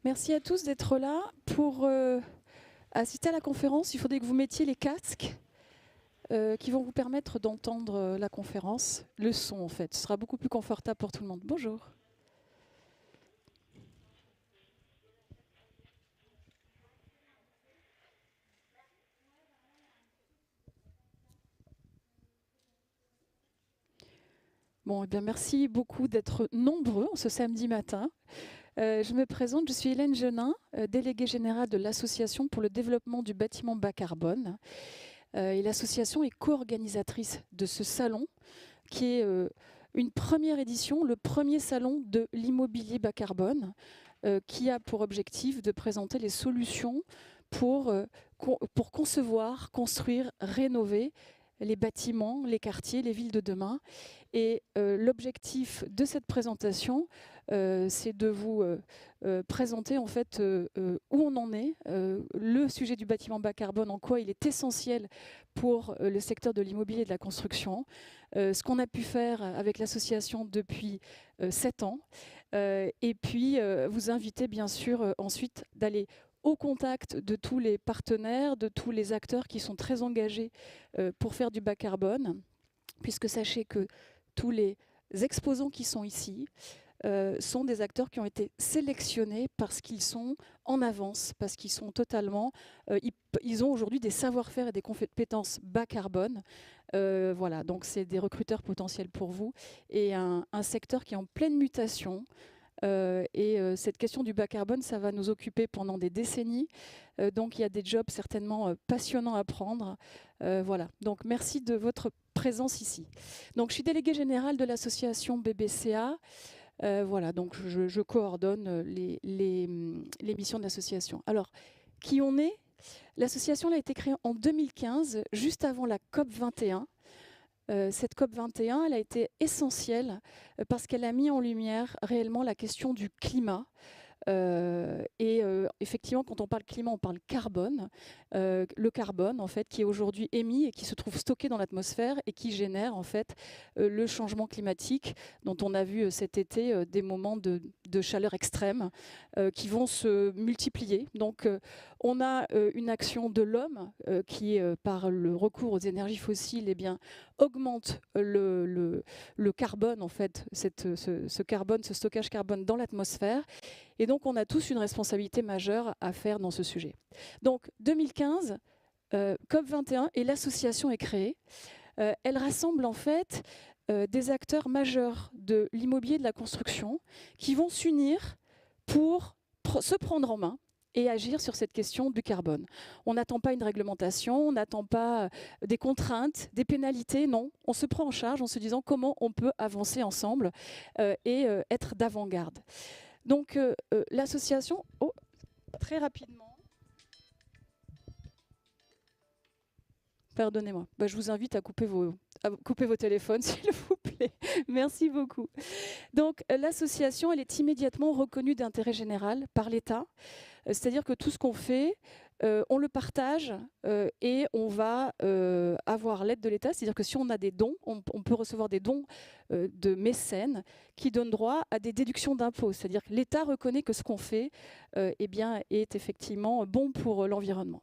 Merci à tous d'être là. Pour assister à la conférence, il faudrait que vous mettiez les casques qui vont vous permettre d'entendre la conférence, le son en fait. Ce sera beaucoup plus confortable pour tout le monde. Bonjour. Bon, eh bien, merci beaucoup d'être nombreux ce samedi matin. Je me présente, je suis Hélène Genin, déléguée générale de l'Association pour le développement du bâtiment bas carbone. Et l'association est co-organisatrice de ce salon qui est une première édition, le premier salon de l'immobilier bas carbone, qui a pour objectif de présenter les solutions pour concevoir, construire, rénover les bâtiments, les quartiers, les villes de demain. Et l'objectif de cette présentation, c'est de vous présenter en fait où on en est, le sujet du bâtiment bas carbone, en quoi il est essentiel pour le secteur de l'immobilier et de la construction, ce qu'on a pu faire avec l'association depuis 7 ans, et puis vous inviter bien sûr ensuite d'aller au contact de tous les partenaires, de tous les acteurs qui sont très engagés pour faire du bas carbone, puisque sachez que tous les exposants qui sont ici sont des acteurs qui ont été sélectionnés parce qu'ils sont en avance, parce qu'ils sont totalement... ils ont aujourd'hui des savoir-faire et des compétences bas carbone. Voilà, donc c'est des recruteurs potentiels pour vous et un secteur qui est en pleine mutation. Cette question du bas carbone, ça va nous occuper pendant des décennies. Donc il y a des jobs certainement passionnants à prendre. Voilà, donc merci de votre présence ici. Donc je suis déléguée générale de l'association BBCA. Voilà, donc je coordonne les missions de l'association. Alors, qui on est? L'association a été créée en 2015, juste avant la COP 21. Cette COP 21, elle a été essentielle parce qu'elle a mis en lumière réellement la question du climat. Effectivement, quand on parle climat, on parle carbone. Le carbone, en fait, qui est aujourd'hui émis et qui se trouve stocké dans l'atmosphère et qui génère, en fait, le changement climatique dont on a vu cet été des moments de chaleur extrême qui vont se multiplier. Donc, on a une action de l'homme qui, par le recours aux énergies fossiles, eh bien, augmente le carbone, en fait, ce carbone, ce stockage carbone dans l'atmosphère. Et donc, on a tous une responsabilité majeure à faire dans ce sujet. Donc, 2015, COP21 et l'association est créée. Elle rassemble en fait des acteurs majeurs de l'immobilier et de la construction qui vont s'unir pour se prendre en main et agir sur cette question du carbone. On n'attend pas une réglementation, on n'attend pas des contraintes, des pénalités, non. On se prend en charge en se disant comment on peut avancer ensemble et être d'avant-garde. Donc l'association, très rapidement, pardonnez-moi, je vous invite à couper vos téléphones s'il vous plaît, merci beaucoup. Donc l'association, elle est immédiatement reconnue d'intérêt général par l'État, c'est-à-dire que tout ce qu'on fait, on le partage et on va avoir l'aide de l'État. C'est-à-dire que si on a des dons, on peut recevoir des dons de mécènes qui donnent droit à des déductions d'impôts. C'est-à-dire que l'État reconnaît que ce qu'on fait eh bien, est effectivement bon pour l'environnement.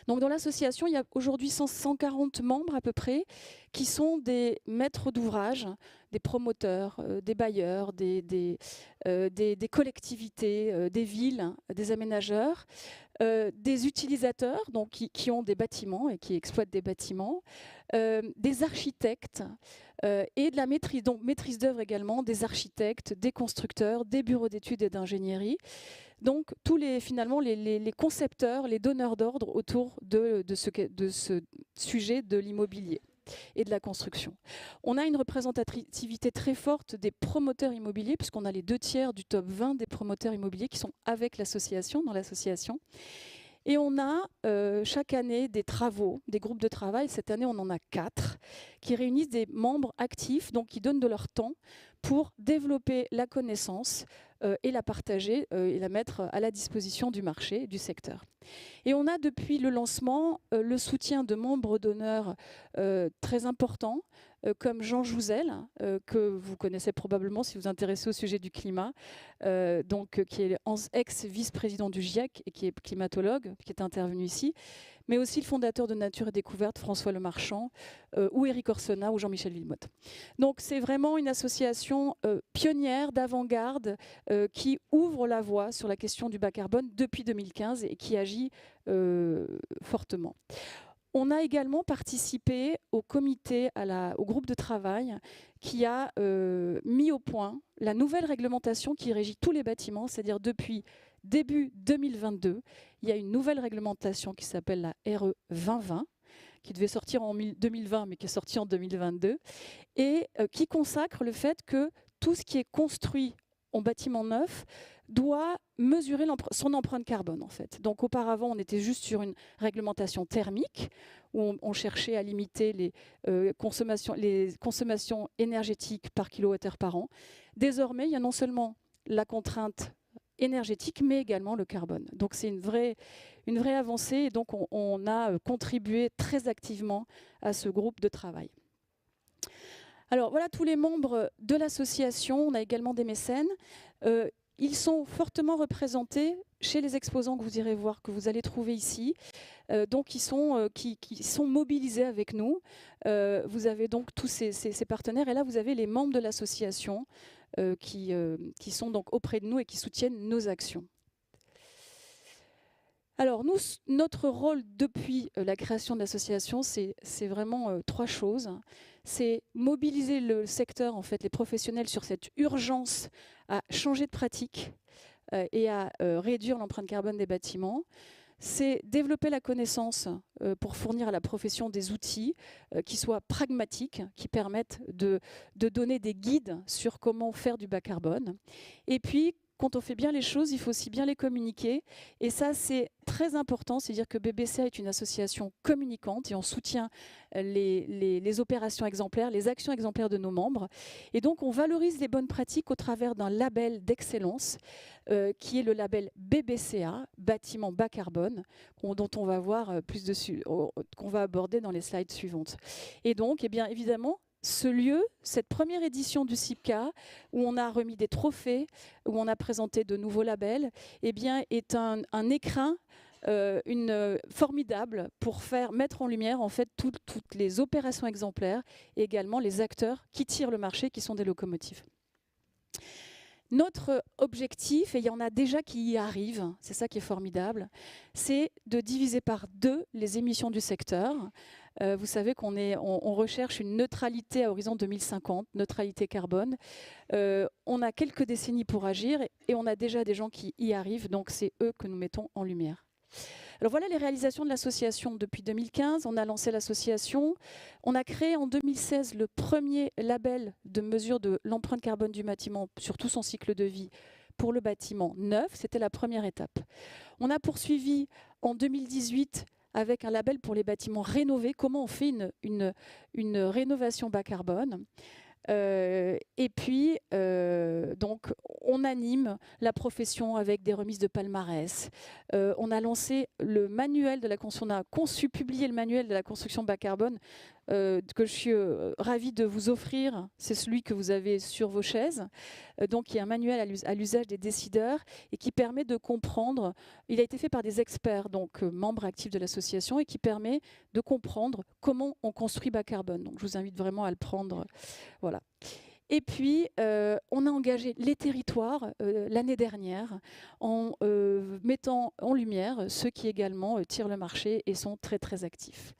Donc dans l'association, il y a aujourd'hui 140 membres à peu près qui sont des maîtres d'ouvrage, des promoteurs, des bailleurs, des collectivités, des villes, des aménageurs, des utilisateurs donc, qui ont des bâtiments et qui exploitent des bâtiments, des architectes et de la maîtrise, donc maîtrise d'œuvre également, des architectes, des constructeurs, des bureaux d'études et d'ingénierie. Donc tous finalement les concepteurs, les donneurs d'ordre autour de ce sujet de l'immobilier et de la construction. On a une représentativité très forte des promoteurs immobiliers, puisqu'on a les 2/3 du top 20 des promoteurs immobiliers qui sont avec l'association, dans l'association. Et on a chaque année des travaux, des groupes de travail. Cette année, on en a 4 qui réunissent des membres actifs, donc qui donnent de leur temps pour développer la connaissance et la partager et la mettre à la disposition du marché, du secteur. Et on a depuis le lancement le soutien de membres d'honneur très importants comme Jean Jouzel, que vous connaissez probablement si vous vous intéressez au sujet du climat, qui est ex-vice-président du GIEC et qui est climatologue, qui est intervenu ici, mais aussi le fondateur de Nature et Découverte, François Lemarchand, ou Éric Orsena, ou Jean-Michel Villemotte. Donc c'est vraiment une association pionnière, d'avant-garde, qui ouvre la voie sur la question du bas carbone depuis 2015 et qui agit fortement. On a également participé au comité, au groupe de travail qui a mis au point la nouvelle réglementation qui régit tous les bâtiments, c'est-à-dire depuis début 2022, il y a une nouvelle réglementation qui s'appelle la RE 2020, qui devait sortir en 2020 mais qui est sortie en 2022, et qui consacre le fait que tout ce qui est construit en bâtiment neuf doit mesurer son empreinte carbone, en fait. Donc auparavant, on était juste sur une réglementation thermique, où on cherchait à limiter les consommations énergétiques par kilowattheure par an. Désormais, il y a non seulement la contrainte énergétique, mais également le carbone. Donc c'est une vraie avancée, et donc on a contribué très activement à ce groupe de travail. Alors voilà tous les membres de l'association. On a également des mécènes. Ils sont fortement représentés chez les exposants que vous irez voir, que vous allez trouver ici. Donc qui sont mobilisés avec nous. Vous avez donc tous ces partenaires, et là vous avez les membres de l'association qui sont donc auprès de nous et qui soutiennent nos actions. Alors notre rôle depuis la création de l'association, c'est vraiment trois choses. C'est mobiliser le secteur, en fait, les professionnels, sur cette urgence à changer de pratique et à réduire l'empreinte carbone des bâtiments. C'est développer la connaissance pour fournir à la profession des outils qui soient pragmatiques, qui permettent de donner des guides sur comment faire du bas carbone. Et puis, quand on fait bien les choses, il faut aussi bien les communiquer. Et ça, c'est très important. C'est-à-dire que BBCA est une association communicante et on soutient les opérations exemplaires, les actions exemplaires de nos membres. Et donc, on valorise les bonnes pratiques au travers d'un label d'excellence qui est le label BBCA, bâtiment bas carbone, dont on va voir plus dessus, qu'on va aborder dans les slides suivantes. Et donc, eh bien, évidemment, ce lieu, cette première édition du CIPCA, où on a remis des trophées, où on a présenté de nouveaux labels, eh bien, est un écrin formidable pour mettre en lumière en fait toutes les opérations exemplaires et également les acteurs qui tirent le marché, qui sont des locomotives. Notre objectif, et il y en a déjà qui y arrivent, c'est ça qui est formidable, c'est de diviser par 2 les émissions du secteur. Vous savez on recherche une neutralité à horizon 2050, neutralité carbone. On a quelques décennies pour agir et on a déjà des gens qui y arrivent, donc c'est eux que nous mettons en lumière. Alors voilà les réalisations de l'association depuis 2015. On a lancé l'association. On a créé en 2016 le premier label de mesure de l'empreinte carbone du bâtiment sur tout son cycle de vie pour le bâtiment neuf. C'était la première étape. On a poursuivi en 2018 avec un label pour les bâtiments rénovés. Comment on fait une rénovation bas carbone ? Et puis, donc, on anime la profession avec des remises de palmarès. On a lancé le manuel de la construction, on a conçu, publié le manuel de la construction bas carbone que je suis ravie de vous offrir. C'est celui que vous avez sur vos chaises. Donc, il y a un manuel à l'usage des décideurs et qui permet de comprendre. Il a été fait par des experts, donc membres actifs de l'association, et qui permet de comprendre comment on construit bas carbone. Donc, je vous invite vraiment à le prendre. Voilà. Et puis, on a engagé les territoires l'année dernière en mettant en lumière ceux qui également tirent le marché et sont très, très actifs.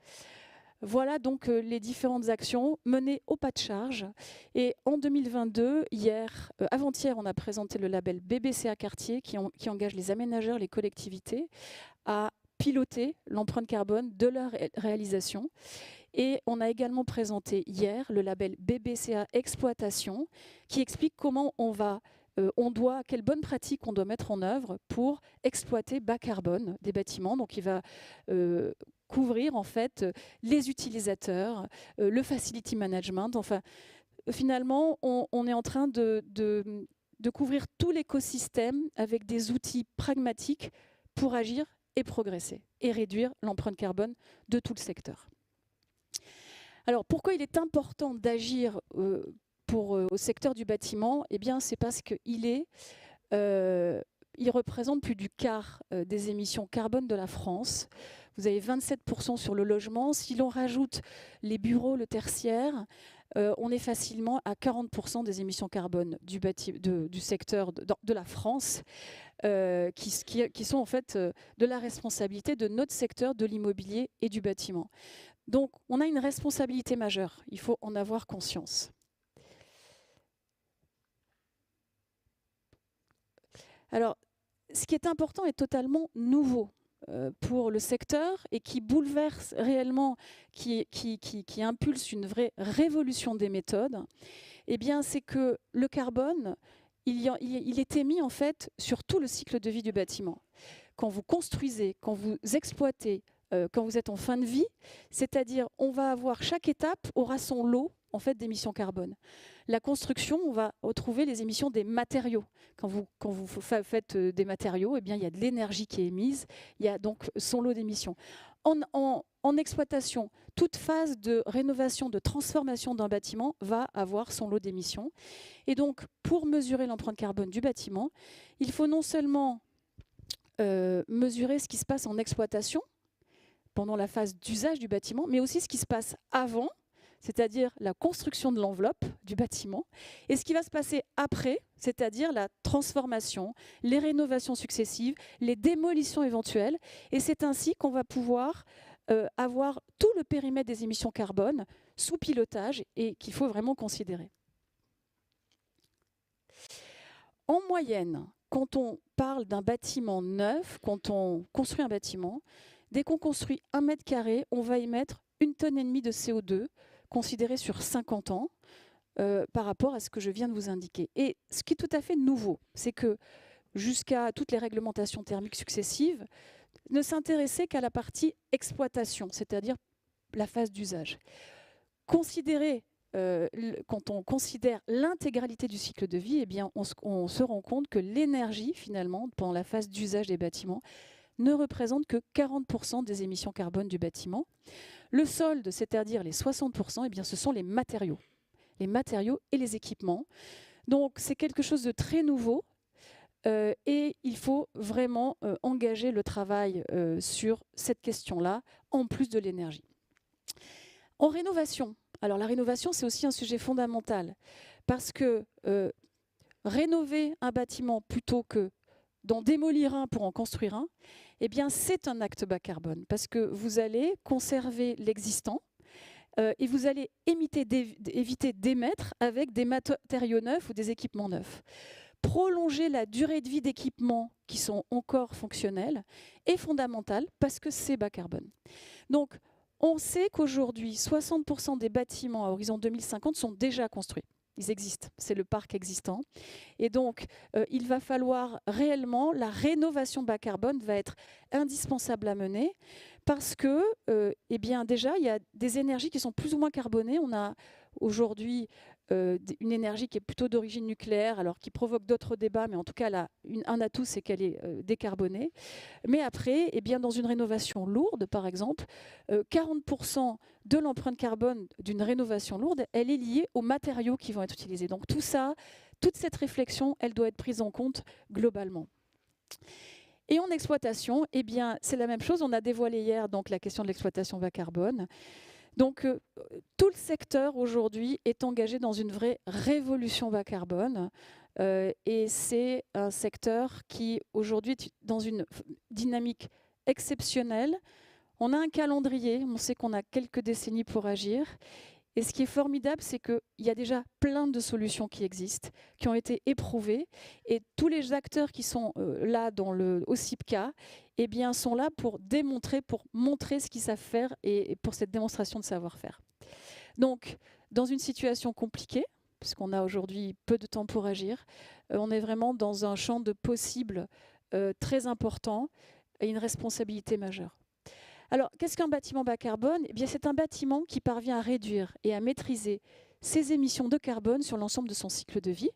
Voilà donc les différentes actions menées au pas de charge. Et en 2022, avant-hier, on a présenté le label BBCA Quartier qui engage les aménageurs, les collectivités à piloter l'empreinte carbone de leur réalisation. Et on a également présenté hier le label BBCA Exploitation qui explique comment quelles bonnes pratiques on doit mettre en œuvre pour exploiter bas carbone des bâtiments. Donc il va couvrir en fait les utilisateurs, le facility management. Enfin, finalement, on est en train de couvrir tout l'écosystème avec des outils pragmatiques pour agir et progresser et réduire l'empreinte carbone de tout le secteur. Alors, pourquoi il est important d'agir au secteur du bâtiment? Eh bien, c'est parce qu'il il représente plus du quart des émissions carbone de la France. Vous avez 27% sur le logement. Si l'on rajoute les bureaux, le tertiaire, on est facilement à 40% des émissions carbone du secteur de la France, qui sont en fait de la responsabilité de notre secteur de l'immobilier et du bâtiment. Donc, on a une responsabilité majeure. Il faut en avoir conscience. Alors, ce qui est important est totalement nouveau pour le secteur et qui bouleverse réellement, qui impulse une vraie révolution des méthodes. Eh bien, c'est que le carbone, il est émis en fait sur tout le cycle de vie du bâtiment. Quand vous construisez, quand vous exploitez, quand vous êtes en fin de vie, c'est-à-dire on va avoir, chaque étape aura son lot en fait d'émissions carbone. La construction, on va retrouver les émissions des matériaux. Quand vous faites des matériaux, eh bien, il y a de l'énergie qui est émise, il y a donc son lot d'émissions. En exploitation, toute phase de rénovation, de transformation d'un bâtiment va avoir son lot d'émissions. Et donc, pour mesurer l'empreinte carbone du bâtiment, il faut non seulement mesurer ce qui se passe en exploitation, pendant la phase d'usage du bâtiment, mais aussi ce qui se passe avant, c'est-à-dire la construction de l'enveloppe du bâtiment, et ce qui va se passer après, c'est-à-dire la transformation, les rénovations successives, les démolitions éventuelles. Et c'est ainsi qu'on va pouvoir avoir tout le périmètre des émissions carbone sous pilotage et qu'il faut vraiment considérer. En moyenne, quand on parle d'un bâtiment neuf, quand on construit un bâtiment, dès qu'on construit 1 mètre carré, on va émettre 1,5 tonne de CO2, considéré sur 50 ans, par rapport à ce que je viens de vous indiquer. Et ce qui est tout à fait nouveau, c'est que jusqu'à toutes les réglementations thermiques successives, ne s'intéressaient qu'à la partie exploitation, c'est-à-dire la phase d'usage. Quand on considère l'intégralité du cycle de vie, eh bien, on se rend compte que l'énergie, finalement, pendant la phase d'usage des bâtiments, ne représente que 40% des émissions carbone du bâtiment. Le solde, c'est-à-dire les 60%, eh bien, ce sont les matériaux et les équipements. Donc, c'est quelque chose de très nouveau et il faut vraiment engager le travail sur cette question-là, en plus de l'énergie. En rénovation, alors la rénovation, c'est aussi un sujet fondamental parce que rénover un bâtiment plutôt que d'en démolir un pour en construire un, eh bien, c'est un acte bas carbone parce que vous allez conserver l'existant et vous allez éviter d'émettre avec des matériaux neufs ou des équipements neufs. Prolonger la durée de vie d'équipements qui sont encore fonctionnels est fondamental parce que c'est bas carbone. Donc, on sait qu'aujourd'hui, 60% des bâtiments à horizon 2050 sont déjà construits. Ils existent, c'est le parc existant. Et donc, il va falloir réellement, la rénovation bas carbone va être indispensable à mener parce que, eh bien, déjà, il y a des énergies qui sont plus ou moins carbonées. On a aujourd'hui une énergie qui est plutôt d'origine nucléaire, alors qui provoque d'autres débats, mais en tout cas, elle a un atout, c'est qu'elle est décarbonée. Mais après, eh bien, dans une rénovation lourde, par exemple, 40% de l'empreinte carbone d'une rénovation lourde, elle est liée aux matériaux qui vont être utilisés. Donc tout ça, toute cette réflexion, elle doit être prise en compte globalement. Et en exploitation, eh bien, c'est la même chose. On a dévoilé hier donc, la question de l'exploitation bas carbone. Donc, tout le secteur aujourd'hui est engagé dans une vraie révolution bas carbone. Et c'est un secteur qui aujourd'hui est dans une dynamique exceptionnelle. On a un calendrier, on sait qu'on a quelques décennies pour agir. Et ce qui est formidable, c'est qu'il y a déjà plein de solutions qui existent, qui ont été éprouvées. Et tous les acteurs qui sont là au CIPCA, eh bien, sont là pour démontrer, pour montrer ce qu'ils savent faire et pour cette démonstration de savoir-faire. Donc, dans une situation compliquée, puisqu'on a aujourd'hui peu de temps pour agir, on est vraiment dans un champ de possibles très important et une responsabilité majeure. Alors, qu'est-ce qu'un bâtiment bas carbone? Eh bien, c'est un bâtiment qui parvient à réduire et à maîtriser ses émissions de carbone sur l'ensemble de son cycle de vie.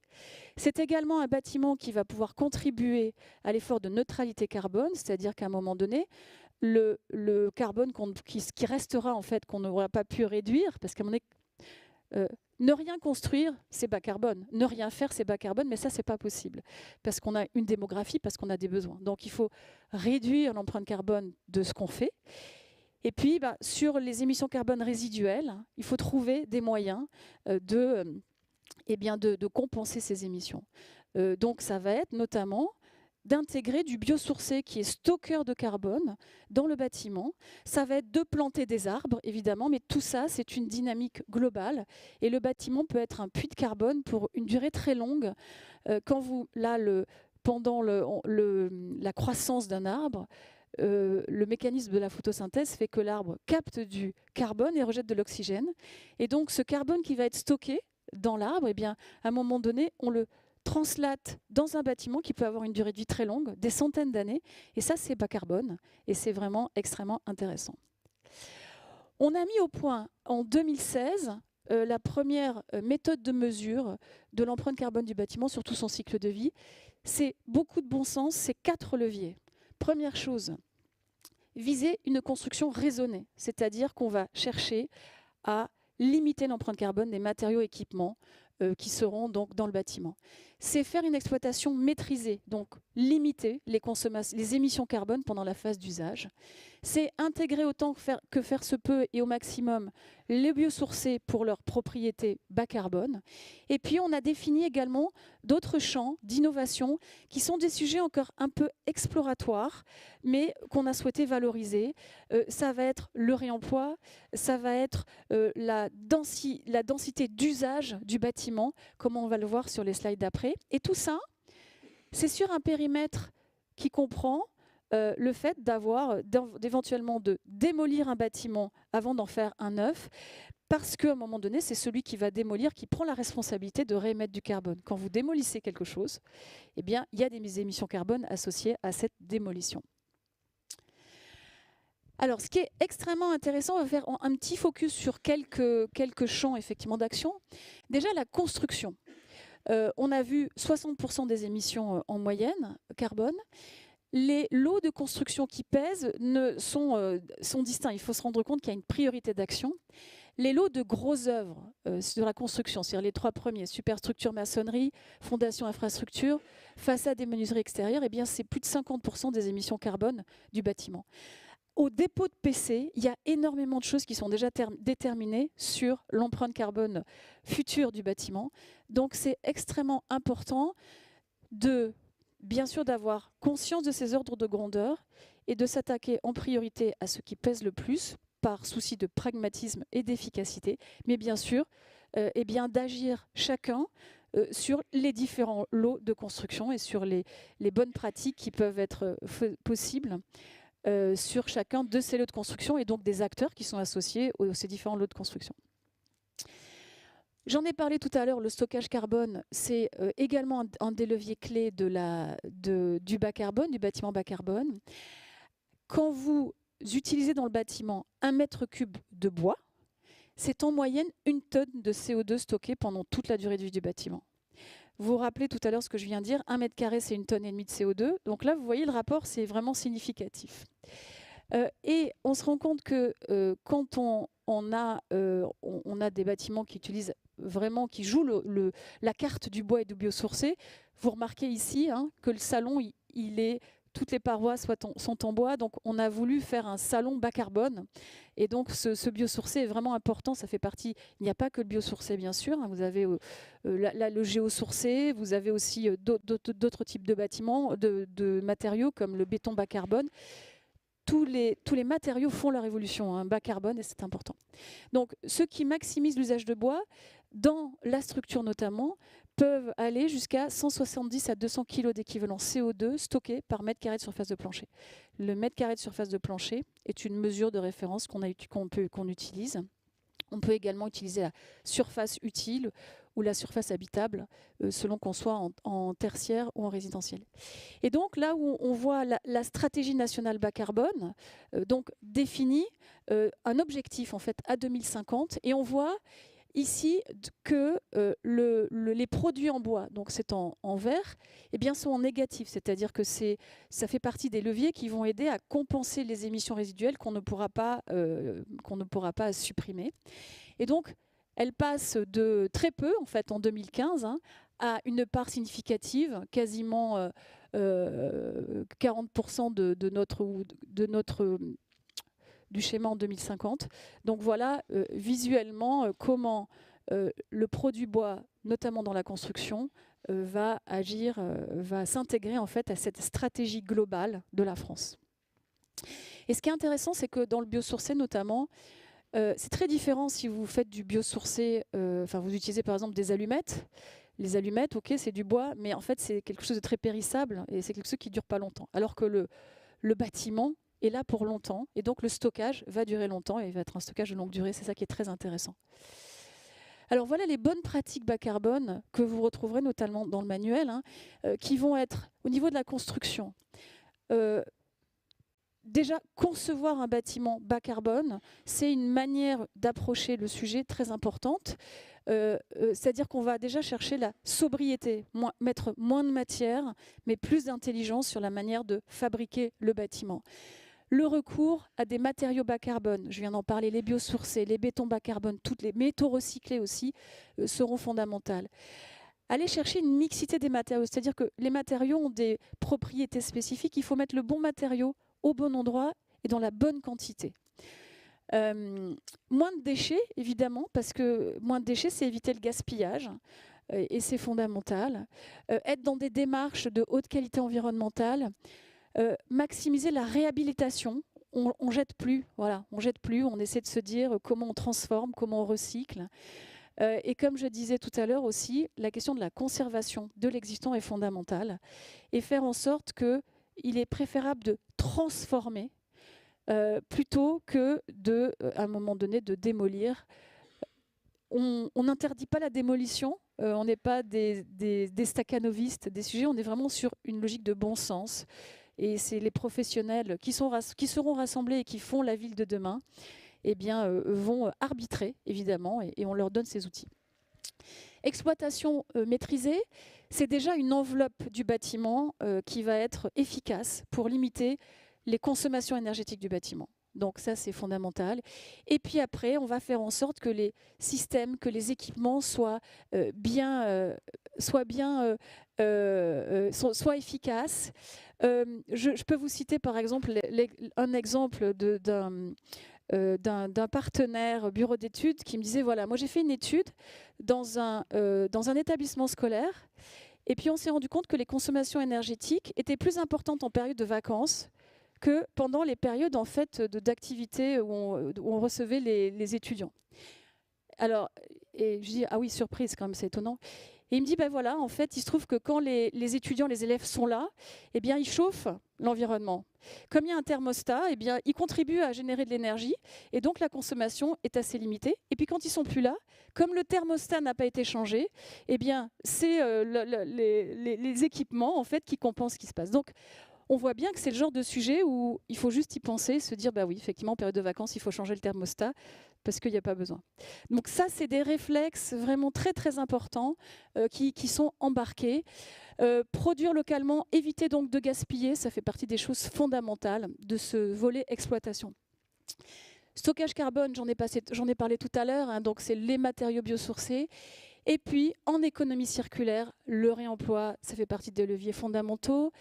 C'est également un bâtiment qui va pouvoir contribuer à l'effort de neutralité carbone, c'est-à-dire qu'à un moment donné, le carbone qui restera, en fait, qu'on n'aura pas pu réduire, parce qu'à un moment donné, ne rien construire, c'est bas carbone. Ne rien faire, c'est bas carbone, mais ça, c'est pas possible. Parce qu'on a une démographie, parce qu'on a des besoins. Donc, il faut réduire l'empreinte carbone de ce qu'on fait. Et puis, sur les émissions carbone résiduelles, il faut trouver des moyens de compenser ces émissions. Donc, ça va être notamment d'intégrer du biosourcé qui est stockeur de carbone dans le bâtiment. Ça va être de planter des arbres, évidemment, mais tout ça, c'est une dynamique globale. Et le bâtiment peut être un puits de carbone pour une durée très longue. Pendant la croissance d'un arbre, le mécanisme de la photosynthèse fait que l'arbre capte du carbone et rejette de l'oxygène. Et donc, ce carbone qui va être stocké dans l'arbre, à un moment donné, on le translate dans un bâtiment qui peut avoir une durée de vie très longue, des centaines d'années. Et ça, c'est bas carbone. Et c'est vraiment extrêmement intéressant. On a mis au point en 2016 la première méthode de mesure de l'empreinte carbone du bâtiment sur tout son cycle de vie. C'est beaucoup de bon sens, c'est 4 leviers. Première chose, viser une construction raisonnée, c'est-à-dire qu'on va chercher à limiter l'empreinte carbone des matériaux et équipements qui seront donc dans le bâtiment. C'est faire une exploitation maîtrisée, donc limiter les émissions carbone pendant la phase d'usage. C'est intégrer autant que faire se peut et au maximum les biosourcés pour leurs propriétés bas carbone. Et puis on a défini également d'autres champs d'innovation qui sont des sujets encore un peu exploratoires, mais qu'on a souhaité valoriser. Ça va être le réemploi, ça va être la densité d'usage du bâtiment, comme on va le voir sur les slides d'après. Et tout ça, c'est sur un périmètre qui comprend le fait d'éventuellement de démolir un bâtiment avant d'en faire un neuf, parce qu'à un moment donné, c'est celui qui va démolir qui prend la responsabilité de réémettre du carbone. Quand vous démolissez quelque chose, il y a des émissions carbone associées à cette démolition. Alors, ce qui est extrêmement intéressant, on va faire un petit focus sur quelques champs effectivement d'action. Déjà, la construction. On a vu 60% des émissions en moyenne carbone. Les lots de construction qui pèsent sont distincts. Il faut se rendre compte qu'il y a une priorité d'action. Les lots de grosses œuvres sur la construction, c'est-à-dire les 3 premiers, superstructure, maçonnerie, fondation, infrastructure, façade et menuiserie extérieure, c'est plus de 50% des émissions carbone du bâtiment. Au dépôt de PC, il y a énormément de choses qui sont déjà déterminées sur l'empreinte carbone future du bâtiment. Donc c'est extrêmement important bien sûr d'avoir conscience de ces ordres de grandeur et de s'attaquer en priorité à ce qui pèse le plus par souci de pragmatisme et d'efficacité, mais bien sûr d'agir chacun sur les différents lots de construction et sur les bonnes pratiques qui peuvent être possibles sur chacun de ces lots de construction et donc des acteurs qui sont associés à ces différents lots de construction. J'en ai parlé tout à l'heure, le stockage carbone, c'est également un des leviers clés du bas carbone, du bâtiment bas carbone. Quand vous utilisez dans le bâtiment 1 mètre cube de bois, c'est en moyenne 1 tonne de CO2 stocké pendant toute la durée de vie du bâtiment. Vous vous rappelez tout à l'heure ce que je viens de dire, 1 mètre carré, c'est 1,5 tonne de CO2. Donc là, vous voyez, le rapport, c'est vraiment significatif. Et on se rend compte que quand on a des bâtiments qui utilisent vraiment, qui jouent la carte du bois et du biosourcé, vous remarquez ici que le salon, toutes les parois sont en bois, donc on a voulu faire un salon bas carbone. Et donc ce biosourcé est vraiment important, ça fait partie, il n'y a pas que le biosourcé bien sûr, vous avez le géosourcé, vous avez aussi d'autres types de bâtiments, de matériaux comme le béton bas carbone. Tous les matériaux font leur évolution bas carbone et c'est important. Donc ceux qui maximisent l'usage de bois, dans la structure notamment, peuvent aller jusqu'à 170 à 200 kg d'équivalent CO2 stocké par mètre carré de surface de plancher. Le mètre carré de surface de plancher est une mesure de référence qu'on utilise. On peut également utiliser la surface utile ou la surface habitable, selon qu'on soit en tertiaire ou en résidentiel. Et donc là où on voit la stratégie nationale bas carbone, donc définit un objectif en fait à 2050, et on voit ici que les produits en bois, donc c'est en vert, eh bien, sont en négatif, c'est-à-dire que ça fait partie des leviers qui vont aider à compenser les émissions résiduelles qu'on ne pourra pas supprimer. Et donc, elle passe de très peu, en fait, en 2015, à une part significative, quasiment 40% du schéma en 2050. Donc voilà visuellement comment le produit bois, notamment dans la construction, va agir, va s'intégrer en fait à cette stratégie globale de la France. Et ce qui est intéressant, c'est que dans le biosourcé notamment, c'est très différent si vous faites du biosourcé, vous utilisez par exemple des allumettes. Les allumettes, ok, c'est du bois, mais en fait c'est quelque chose de très périssable et c'est quelque chose qui ne dure pas longtemps. Alors que le bâtiment est là pour longtemps et donc le stockage va durer longtemps et va être un stockage de longue durée. C'est ça qui est très intéressant. Alors voilà les bonnes pratiques bas carbone que vous retrouverez notamment dans le manuel, qui vont être au niveau de la construction. Déjà, concevoir un bâtiment bas carbone, c'est une manière d'approcher le sujet très importante. C'est-à-dire qu'on va déjà chercher la sobriété, mettre moins de matière, mais plus d'intelligence sur la manière de fabriquer le bâtiment. Le recours à des matériaux bas carbone, je viens d'en parler, les biosourcés, les bétons bas carbone, toutes les métaux recyclés aussi seront fondamentales. Aller chercher une mixité des matériaux, c'est-à-dire que les matériaux ont des propriétés spécifiques, il faut mettre le bon matériau au bon endroit et dans la bonne quantité. Moins de déchets, évidemment, parce que moins de déchets, c'est éviter le gaspillage, et c'est fondamental. Être dans des démarches de haute qualité environnementale, maximiser la réhabilitation. On jette plus, voilà, on jette plus, on essaie de se dire comment on transforme, comment on recycle. Et comme je disais tout à l'heure aussi, la question de la conservation de l'existant est fondamentale et faire en sorte qu'il est préférable de transformer plutôt que à un moment donné, de démolir. On n'interdit pas la démolition, on n'est pas des staccanovistes des sujets, on est vraiment sur une logique de bon sens. Et c'est les professionnels qui seront rassemblés et qui font la ville de demain, eh bien, vont arbitrer, évidemment, et on leur donne ces outils. Exploitation maîtrisée, c'est déjà une enveloppe du bâtiment qui va être efficace pour limiter les consommations énergétiques du bâtiment. Donc ça, c'est fondamental. Et puis après, on va faire en sorte que les systèmes, que les équipements soient efficaces. Je peux vous citer par exemple un exemple d'un partenaire bureau d'études qui me disait, voilà, moi j'ai fait une étude dans un établissement scolaire et puis on s'est rendu compte que les consommations énergétiques étaient plus importantes en période de vacances que pendant les périodes en fait d'activité où on recevait les étudiants. Alors, et je dis, ah oui, surprise quand même, c'est étonnant. Et il me dit, ben voilà, en fait, il se trouve que quand les étudiants, les élèves sont là, eh bien, ils chauffent l'environnement. Comme il y a un thermostat, eh bien, ils contribuent à générer de l'énergie, et donc la consommation est assez limitée. Et puis quand ils sont plus là, comme le thermostat n'a pas été changé, eh bien, c'est les équipements en fait qui compensent ce qui se passe. Donc, on voit bien que c'est le genre de sujet où il faut juste y penser, se dire, bah oui, effectivement, en période de vacances, il faut changer le thermostat parce qu'il n'y a pas besoin. Donc ça, c'est des réflexes vraiment très, très importants qui sont embarqués. Produire localement, éviter donc de gaspiller, ça fait partie des choses fondamentales de ce volet exploitation. Stockage carbone, j'en ai parlé tout à l'heure, donc c'est les matériaux biosourcés. Et puis, en économie circulaire, le réemploi, ça fait partie des leviers fondamentaux.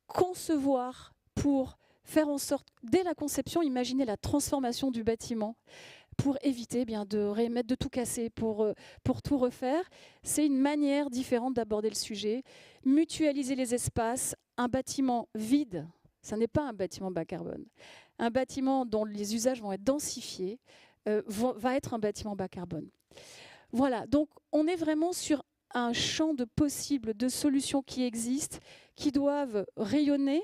Concevoir pour faire en sorte, dès la conception, imaginer la transformation du bâtiment pour éviter de tout casser, pour tout refaire. C'est une manière différente d'aborder le sujet. Mutualiser les espaces. Un bâtiment vide, ça n'est pas un bâtiment bas carbone. Un bâtiment dont les usages vont être densifiés va être un bâtiment bas carbone. Voilà, donc on est vraiment sur un champ de possibles, de solutions qui existent, qui doivent rayonner,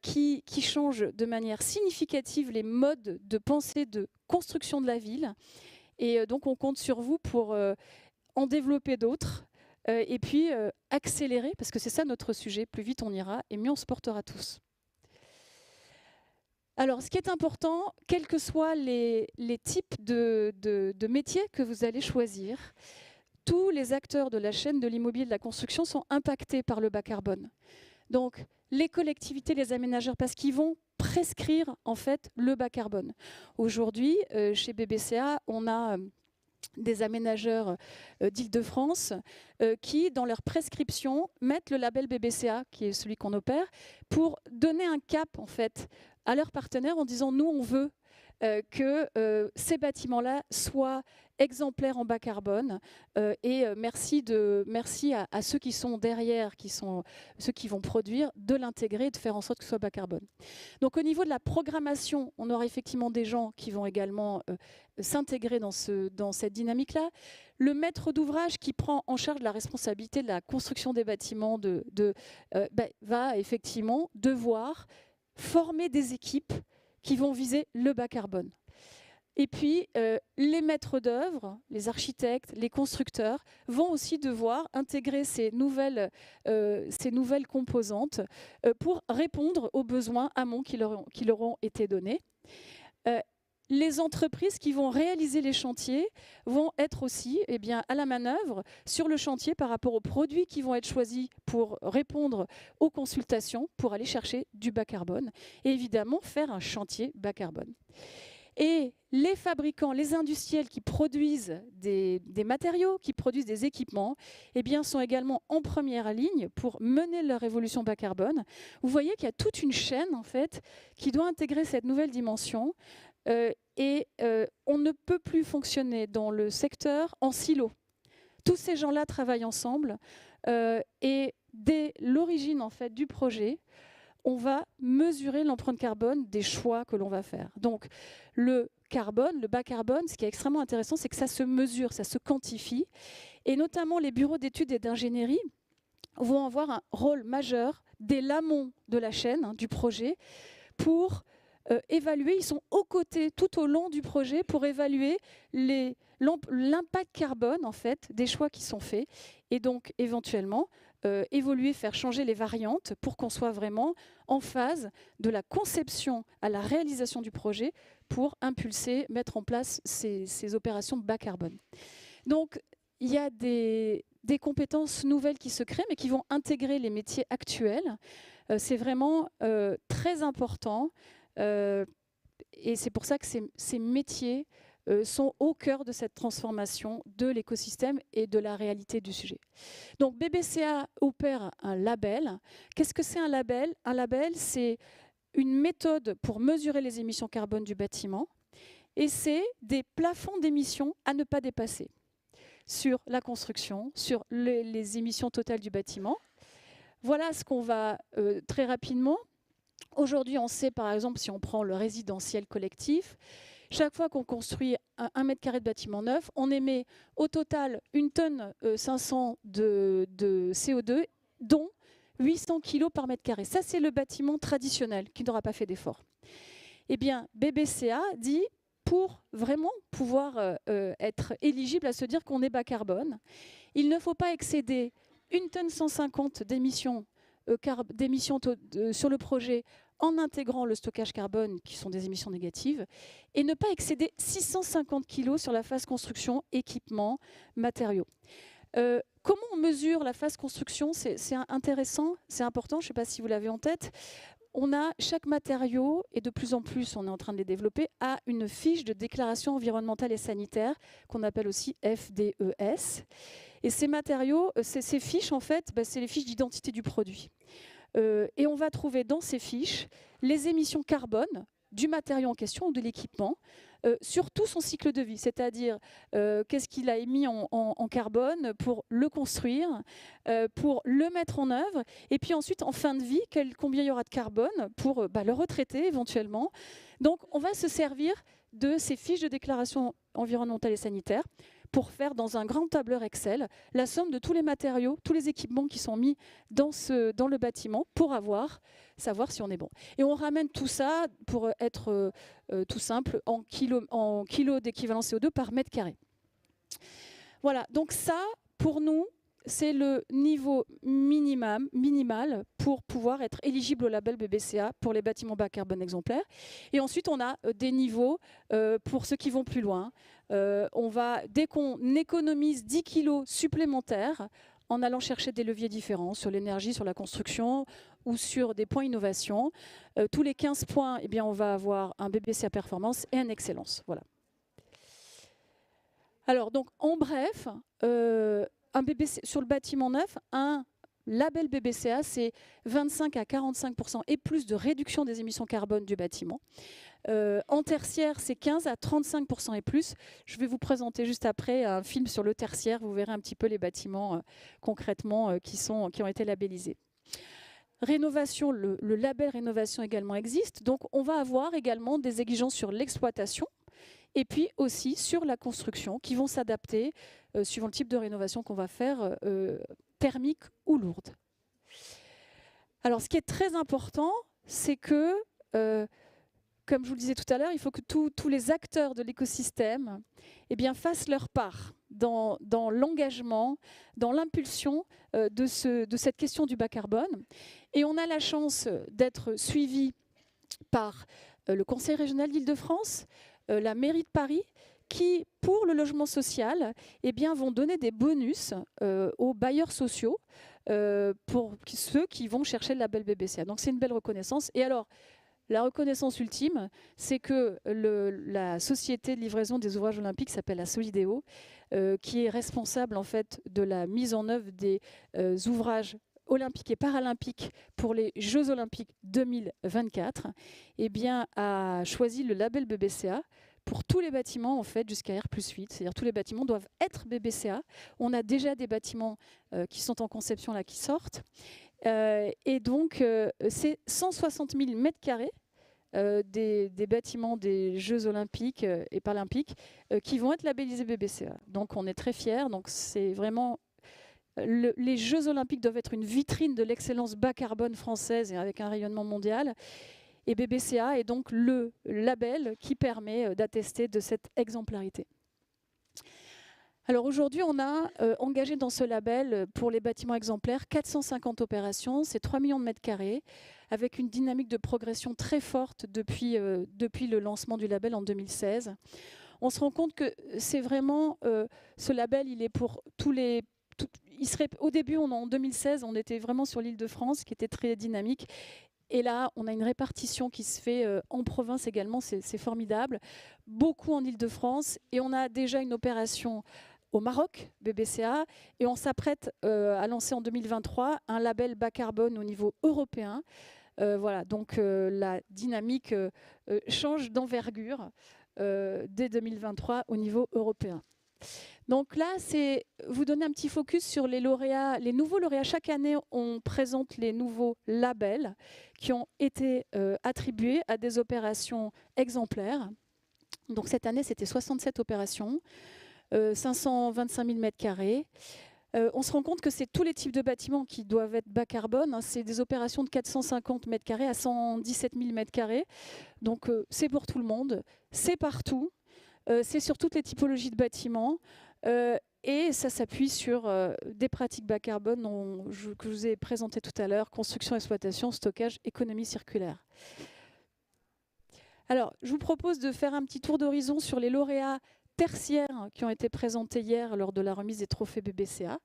qui changent de manière significative les modes de pensée de construction de la ville. Et donc on compte sur vous pour en développer d'autres et puis accélérer, parce que c'est ça notre sujet, plus vite on ira et mieux on se portera tous. Alors, ce qui est important, quels que soient les types de métiers que vous allez choisir, tous les acteurs de la chaîne de l'immobilier de la construction sont impactés par le bas carbone. Donc, les collectivités, les aménageurs, parce qu'ils vont prescrire en fait le bas carbone. Aujourd'hui, chez BBCA, on a des aménageurs d'Île-de-France qui, dans leur prescription, mettent le label BBCA, qui est celui qu'on opère, pour donner un cap en fait à leurs partenaires en disant nous on veut que ces bâtiments-là soient exemplaires en bas carbone et merci à ceux qui sont derrière, qui sont ceux qui vont produire, de l'intégrer et de faire en sorte que ce soit bas carbone. Donc au niveau de la programmation, on aura effectivement des gens qui vont également s'intégrer dans cette dynamique-là. Le maître d'ouvrage qui prend en charge la responsabilité de la construction des bâtiments va effectivement devoir former des équipes qui vont viser le bas carbone. Et puis, les maîtres d'œuvre, les architectes, les constructeurs vont aussi devoir intégrer ces nouvelles composantes pour répondre aux besoins amont qui leur ont été donnés. Les entreprises qui vont réaliser les chantiers vont être aussi à la manœuvre sur le chantier par rapport aux produits qui vont être choisis pour répondre aux consultations, pour aller chercher du bas carbone et évidemment faire un chantier bas carbone. Et les fabricants, les industriels qui produisent des matériaux, qui produisent des équipements, sont également en première ligne pour mener leur évolution bas carbone. Vous voyez qu'il y a toute une chaîne en fait, qui doit intégrer cette nouvelle dimension. On ne peut plus fonctionner dans le secteur en silo. Tous ces gens-là travaillent ensemble et dès l'origine en fait, du projet, on va mesurer l'empreinte carbone des choix que l'on va faire. Donc le carbone, le bas carbone, ce qui est extrêmement intéressant, c'est que ça se mesure, ça se quantifie. Et notamment les bureaux d'études et d'ingénierie vont avoir un rôle majeur dès l'amont de la chaîne du projet pour évaluer, ils sont aux côtés tout au long du projet pour évaluer l'impact carbone en fait, des choix qui sont faits et donc éventuellement évoluer, faire changer les variantes pour qu'on soit vraiment en phase de la conception à la réalisation du projet pour impulser, mettre en place ces opérations bas carbone. Donc il y a des compétences nouvelles qui se créent mais qui vont intégrer les métiers actuels. C'est vraiment très important. Et c'est pour ça que ces métiers sont au cœur de cette transformation de l'écosystème et de la réalité du sujet. Donc BBCA opère un label. Qu'est-ce que c'est un label? Un label, c'est une méthode pour mesurer les émissions carbone du bâtiment et c'est des plafonds d'émissions à ne pas dépasser sur la construction, sur les émissions totales du bâtiment. Voilà ce qu'on va très rapidement. Aujourd'hui, on sait par exemple, si on prend le résidentiel collectif, chaque fois qu'on construit un mètre carré de bâtiment neuf, on émet au total 1,5 tonne de CO2, dont 800 kg par mètre carré. Ça, c'est le bâtiment traditionnel qui n'aura pas fait d'effort. Eh bien, BBCA dit, pour vraiment pouvoir être éligible à se dire qu'on est bas carbone, il ne faut pas excéder 1,150 tonnes d'émissions sur le projet en intégrant le stockage carbone, qui sont des émissions négatives, et ne pas excéder 650 kg sur la phase construction, équipement, matériaux. Comment on mesure la phase construction? C'est intéressant, c'est important, je ne sais pas si vous l'avez en tête. Chaque matériau, et de plus en plus on est en train de les développer, a une fiche de déclaration environnementale et sanitaire, qu'on appelle aussi FDES. Et ces matériaux, ces fiches, en fait, c'est les fiches d'identité du produit. Et on va trouver dans ces fiches les émissions carbone du matériau en question ou de l'équipement sur tout son cycle de vie, c'est-à-dire qu'est-ce qu'il a émis en carbone pour le construire, pour le mettre en œuvre, et puis ensuite en fin de vie, combien il y aura de carbone pour le retraiter éventuellement. Donc on va se servir de ces fiches de déclaration environnementale et sanitaire pour faire dans un grand tableur Excel la somme de tous les matériaux, tous les équipements qui sont mis dans le bâtiment pour savoir si on est bon. Et on ramène tout ça, pour être tout simple, en kilos d'équivalent CO2 par mètre carré. Voilà, donc ça, pour nous, c'est le niveau minimal pour pouvoir être éligible au label BBCA pour les bâtiments bas carbone exemplaires. Et ensuite, on a des niveaux pour ceux qui vont plus loin. Dès qu'on économise 10 kilos supplémentaires en allant chercher des leviers différents sur l'énergie, sur la construction ou sur des points innovation, tous les 15 points, eh bien, on va avoir un BBCA performance et un excellence. Voilà. Alors, donc, en bref, sur le bâtiment neuf, un label BBCA, c'est 25 à 45% et plus de réduction des émissions carbone du bâtiment. En tertiaire, c'est 15 à 35% et plus. Je vais vous présenter juste après un film sur le tertiaire. Vous verrez un petit peu les bâtiments concrètement qui ont été labellisés. Rénovation, le label rénovation également existe. Donc, on va avoir également des exigences sur l'exploitation et puis aussi sur la construction qui vont s'adapter suivant le type de rénovation qu'on va faire, thermique ou lourde. Alors, ce qui est très important, c'est que, comme je vous le disais tout à l'heure, il faut que tous les acteurs de l'écosystème fassent leur part dans l'engagement, dans l'impulsion de cette question du bas carbone. Et on a la chance d'être suivi par le Conseil régional d'Île-de-France, la mairie de Paris, qui, pour le logement social, vont donner des bonus aux bailleurs sociaux pour ceux qui vont chercher le label BBCA. Donc c'est une belle reconnaissance. Et alors, la reconnaissance ultime, c'est que la société de livraison des ouvrages olympiques s'appelle la Solidéo, qui est responsable en fait de la mise en œuvre des ouvrages olympiques et paralympiques pour les Jeux olympiques 2024, a choisi le label BBCA pour tous les bâtiments en fait jusqu'à R+8, c'est-à-dire tous les bâtiments doivent être BBCA. On a déjà des bâtiments qui sont en conception là qui sortent. Et donc, c'est 160 000 mètres carrés des bâtiments des Jeux olympiques et paralympiques qui vont être labellisés BBCA. Donc, on est très fiers. Donc, c'est vraiment... les Jeux olympiques doivent être une vitrine de l'excellence bas carbone française et avec un rayonnement mondial. Et BBCA est donc le label qui permet d'attester de cette exemplarité. Alors aujourd'hui, on a engagé dans ce label pour les bâtiments exemplaires 450 opérations, c'est 3 millions de mètres carrés, avec une dynamique de progression très forte depuis le lancement du label en 2016. On se rend compte que c'est vraiment, ce label, il est pour tous les... au début, en 2016, on était vraiment sur l'Île-de-France, qui était très dynamique. Et là, on a une répartition qui se fait en province également, c'est formidable. Beaucoup en Île-de-France. Et on a déjà une opération au Maroc, BBCA, et on s'apprête à lancer en 2023 un label bas carbone au niveau européen. Voilà, donc la dynamique change d'envergure dès 2023 au niveau européen. Donc là, c'est vous donner un petit focus sur les lauréats, les nouveaux lauréats. Chaque année, on présente les nouveaux labels qui ont été attribués à des opérations exemplaires. Donc cette année, c'était 67 opérations, 525 000 mètres carrés. On se rend compte que c'est tous les types de bâtiments qui doivent être bas carbone. Hein. C'est des opérations de 450 mètres carrés à 117 000 mètres carrés. Donc c'est pour tout le monde, c'est partout. C'est sur toutes les typologies de bâtiments et ça s'appuie sur des pratiques bas carbone que je vous ai présentées tout à l'heure, construction, exploitation, stockage, économie circulaire. Alors, je vous propose de faire un petit tour d'horizon sur les lauréats tertiaires qui ont été présentés hier lors de la remise des trophées BBCA.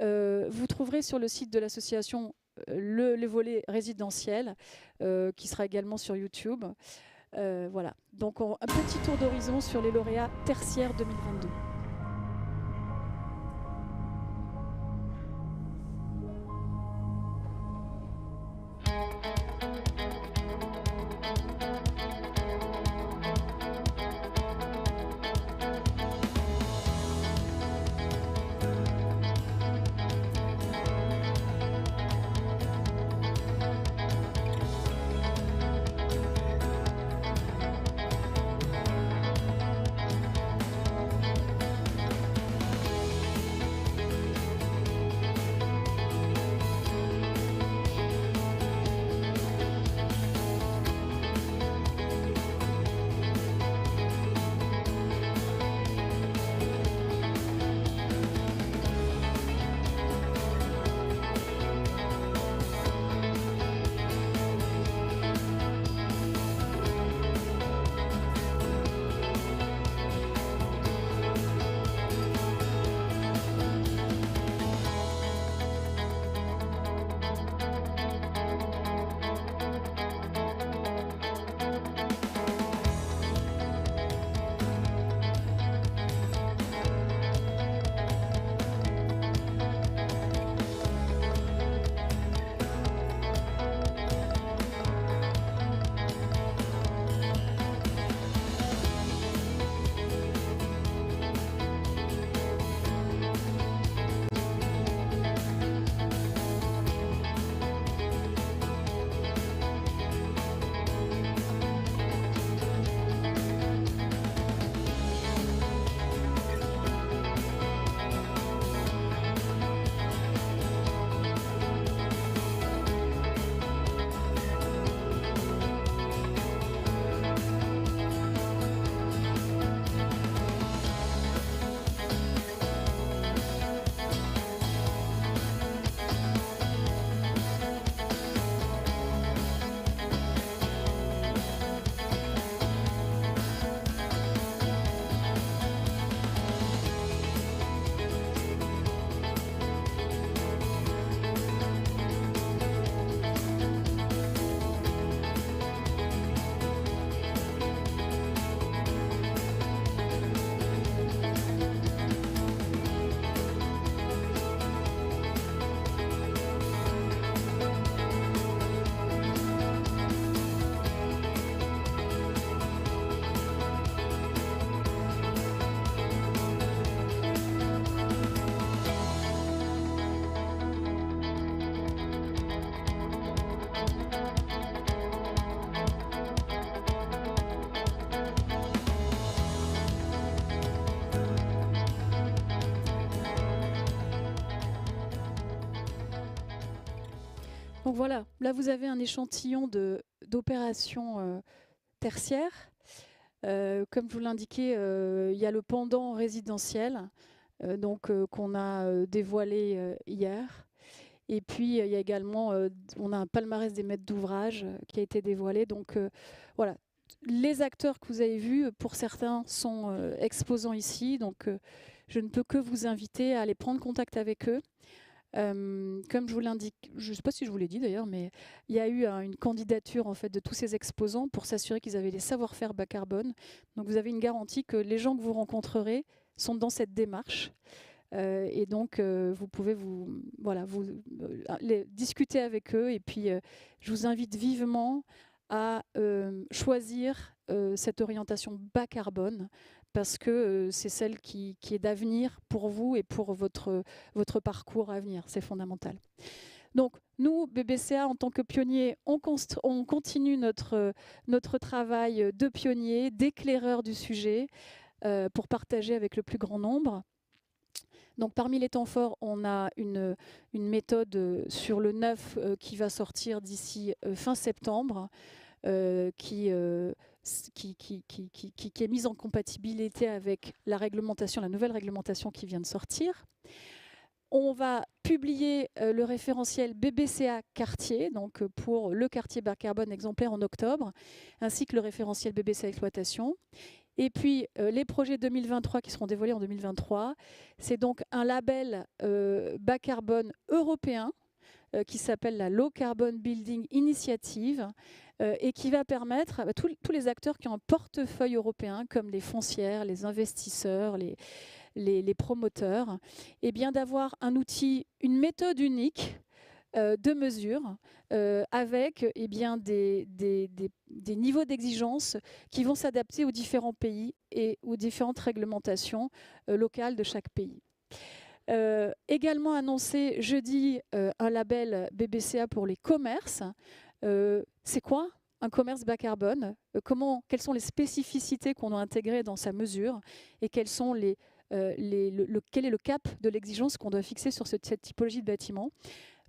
Vous trouverez sur le site de l'association le volet résidentiel qui sera également sur YouTube. Voilà, donc un petit tour d'horizon sur les lauréats tertiaires 2022. Donc voilà, là vous avez un échantillon d'opérations tertiaires. Comme je vous l'indiquais, il y a le pendant résidentiel qu'on a dévoilé hier. Et puis, il y a également, on a un palmarès des maîtres d'ouvrage qui a été dévoilé. Donc, voilà, les acteurs que vous avez vus, pour certains, sont exposants ici. Donc, je ne peux que vous inviter à aller prendre contact avec eux. Comme je vous l'indique, je ne sais pas si je vous l'ai dit d'ailleurs, mais il y a eu une candidature en fait de tous ces exposants pour s'assurer qu'ils avaient les savoir-faire bas carbone. Donc, vous avez une garantie que les gens que vous rencontrerez sont dans cette démarche. Et donc, vous pouvez discuter avec eux. Et puis, je vous invite vivement à choisir cette orientation bas carbone parce que c'est celle qui est d'avenir pour vous et pour votre parcours à venir. C'est fondamental. Donc, nous, BBCA, en tant que pionniers, on continue notre travail de pionnier, d'éclaireur du sujet pour partager avec le plus grand nombre. Donc, parmi les temps forts, on a une méthode sur le 9 qui va sortir d'ici fin septembre, qui est mise en compatibilité avec la réglementation, la nouvelle réglementation qui vient de sortir. On va publier le référentiel BBCA quartier, donc pour le quartier bas carbone exemplaire en octobre, ainsi que le référentiel BBCA exploitation. Et puis, les projets 2023 qui seront dévoilés en 2023, c'est donc un label bas carbone européen qui s'appelle la Low Carbon Building Initiative et qui va permettre à tous les acteurs qui ont un portefeuille européen, comme les foncières, les investisseurs, les promoteurs, eh bien d'avoir un outil, une méthode unique de mesure avec des niveaux d'exigence qui vont s'adapter aux différents pays et aux différentes réglementations locales de chaque pays. Également annoncé jeudi un label BBCA pour les commerces. C'est quoi un commerce bas carbone? Quelles sont les spécificités qu'on a intégrées dans sa mesure et quels sont quel est le cap de l'exigence qu'on doit fixer sur cette typologie de bâtiment?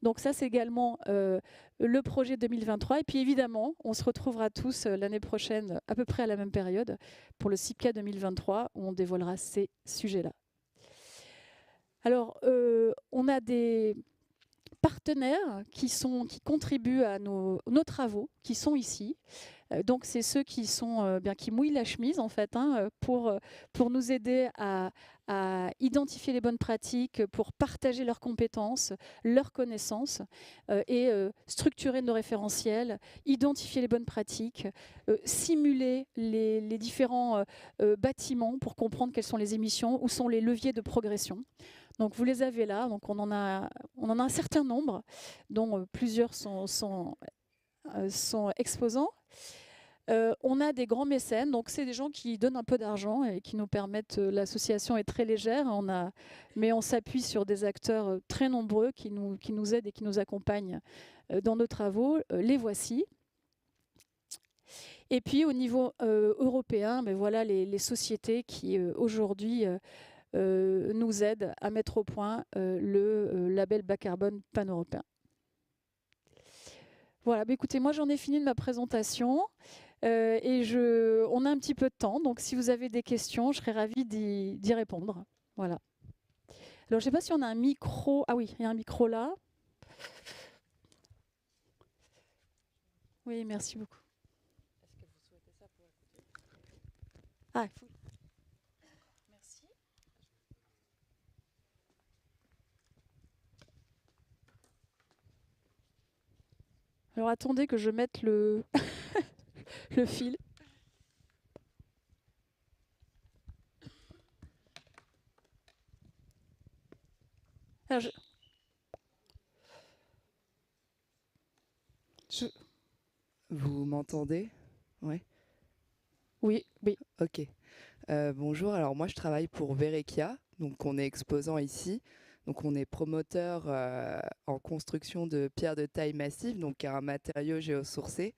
Donc ça, c'est également le projet 2023. Et puis évidemment, on se retrouvera tous l'année prochaine, à peu près à la même période, pour le CIPCA 2023, où on dévoilera ces sujets-là. Alors, on a des partenaires qui contribuent à nos travaux, qui sont ici. Donc, c'est ceux qui mouillent la chemise, en fait, pour nous aider à identifier les bonnes pratiques, pour partager leurs compétences, leurs connaissances et structurer nos référentiels, identifier les bonnes pratiques, simuler les différents bâtiments pour comprendre quelles sont les émissions, où sont les leviers de progression. Donc vous les avez là, donc on en a un certain nombre, dont plusieurs sont exposants. On a des grands mécènes, donc c'est des gens qui donnent un peu d'argent et qui nous permettent, l'association est très légère, mais on s'appuie sur des acteurs très nombreux qui nous aident et qui nous accompagnent dans nos travaux. Les voici. Et puis au niveau européen, voilà les sociétés qui aujourd'hui nous aident à mettre au point le label bas carbone pan-européen. Voilà, écoutez, moi j'en ai fini de ma présentation et on a un petit peu de temps, donc si vous avez des questions, je serais ravie d'y répondre. Voilà. Alors je ne sais pas si on a un micro. Ah oui, il y a un micro là. Oui, merci beaucoup. Est-ce que vous souhaitez ça pour écouter? Ah, il faut... Merci. Alors attendez que je mette le fil. Alors Vous m'entendez? Ouais. Oui, oui. Ok. Bonjour, alors moi je travaille pour Verekia, donc on est exposant ici. Donc on est promoteur en construction de pierres de taille massive, donc un matériau géosourcé.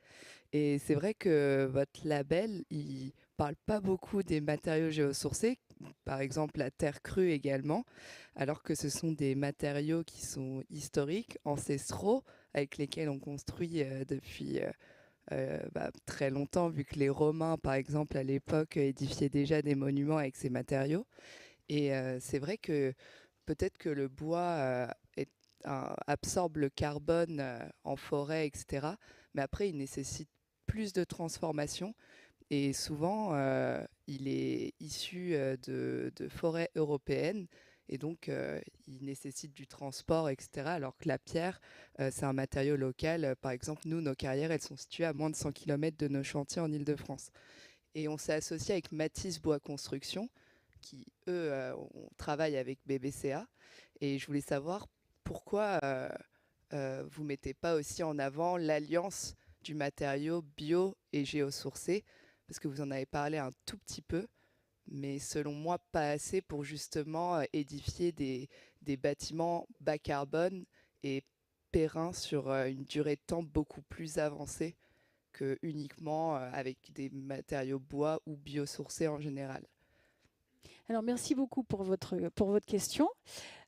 Et c'est vrai que votre label, il parle pas beaucoup des matériaux géosourcés, par exemple la terre crue également, alors que ce sont des matériaux qui sont historiques, ancestraux, avec lesquels on construit depuis très longtemps, vu que les Romains, par exemple, à l'époque, édifiaient déjà des monuments avec ces matériaux. Et c'est vrai que peut-être que le bois absorbe le carbone en forêt, etc. Mais après, il nécessite plus de transformation. Et souvent, il est issu de forêts européennes. Et donc, il nécessite du transport, etc. Alors que la pierre, c'est un matériau local. Par exemple, nous, nos carrières, elles sont situées à moins de 100 km de nos chantiers en Île-de-France. Et on s'est associé avec Matisse Bois Construction, qui, eux, on travaille avec BBCA. Et je voulais savoir pourquoi vous ne mettez pas aussi en avant l'alliance du matériau bio et géosourcé, parce que vous en avez parlé un tout petit peu, mais selon moi, pas assez pour justement édifier des bâtiments bas carbone et pérennes sur une durée de temps beaucoup plus avancée que uniquement avec des matériaux bois ou biosourcés en général. Alors, merci beaucoup pour votre question.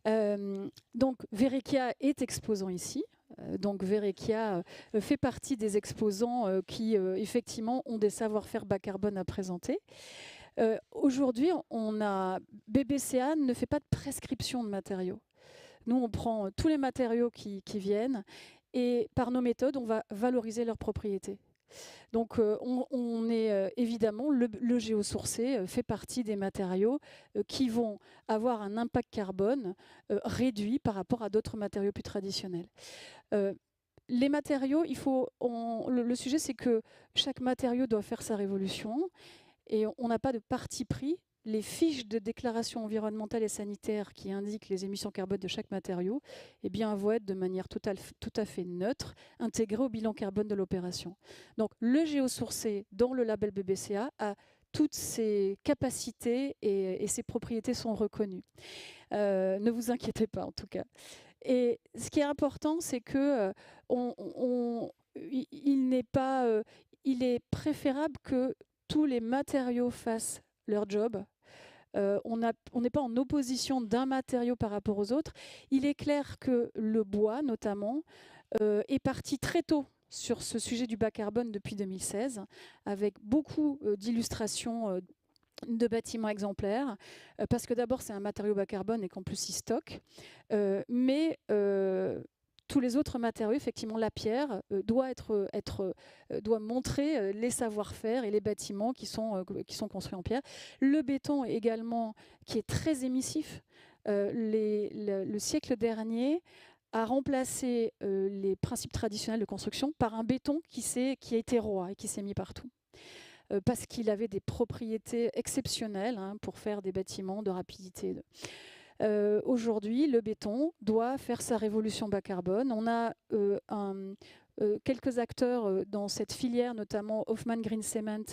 Donc, Verrekia est exposant ici. Donc, Verrekia fait partie des exposants qui, effectivement, ont des savoir-faire bas carbone à présenter. Aujourd'hui, BBCA ne fait pas de prescription de matériaux. Nous, on prend tous les matériaux qui viennent et par nos méthodes, on va valoriser leurs propriétés. Donc, on est évidemment, le géosourcé fait partie des matériaux qui vont avoir un impact carbone réduit par rapport à d'autres matériaux plus traditionnels. Les matériaux, le sujet, c'est que chaque matériau doit faire sa révolution et on n'a pas de parti pris. Les fiches de déclaration environnementale et sanitaire qui indiquent les émissions carbone de chaque matériau vont être de manière tout à fait neutre, intégrées au bilan carbone de l'opération. Donc le géosourcé dans le label BBCA a toutes ses capacités et ses propriétés sont reconnues. Ne vous inquiétez pas en tout cas. Et ce qui est important, c'est que il est préférable que tous les matériaux fassent leur job. On n'est pas en opposition d'un matériau par rapport aux autres. Il est clair que le bois, notamment, est parti très tôt sur ce sujet du bas carbone depuis 2016, avec beaucoup d'illustrations de bâtiments exemplaires, parce que d'abord c'est un matériau bas carbone et qu'en plus il stocke, mais tous les autres matériaux, effectivement la pierre doit montrer les savoir-faire et les bâtiments qui sont construits en pierre. Le béton également, qui est très émissif. Le siècle dernier a remplacé les principes traditionnels de construction par un béton qui a été roi et qui s'est mis partout. Parce qu'il avait des propriétés exceptionnelles pour faire des bâtiments de rapidité. Aujourd'hui, le béton doit faire sa révolution bas carbone. On a quelques acteurs dans cette filière, notamment Hoffman Green Cement,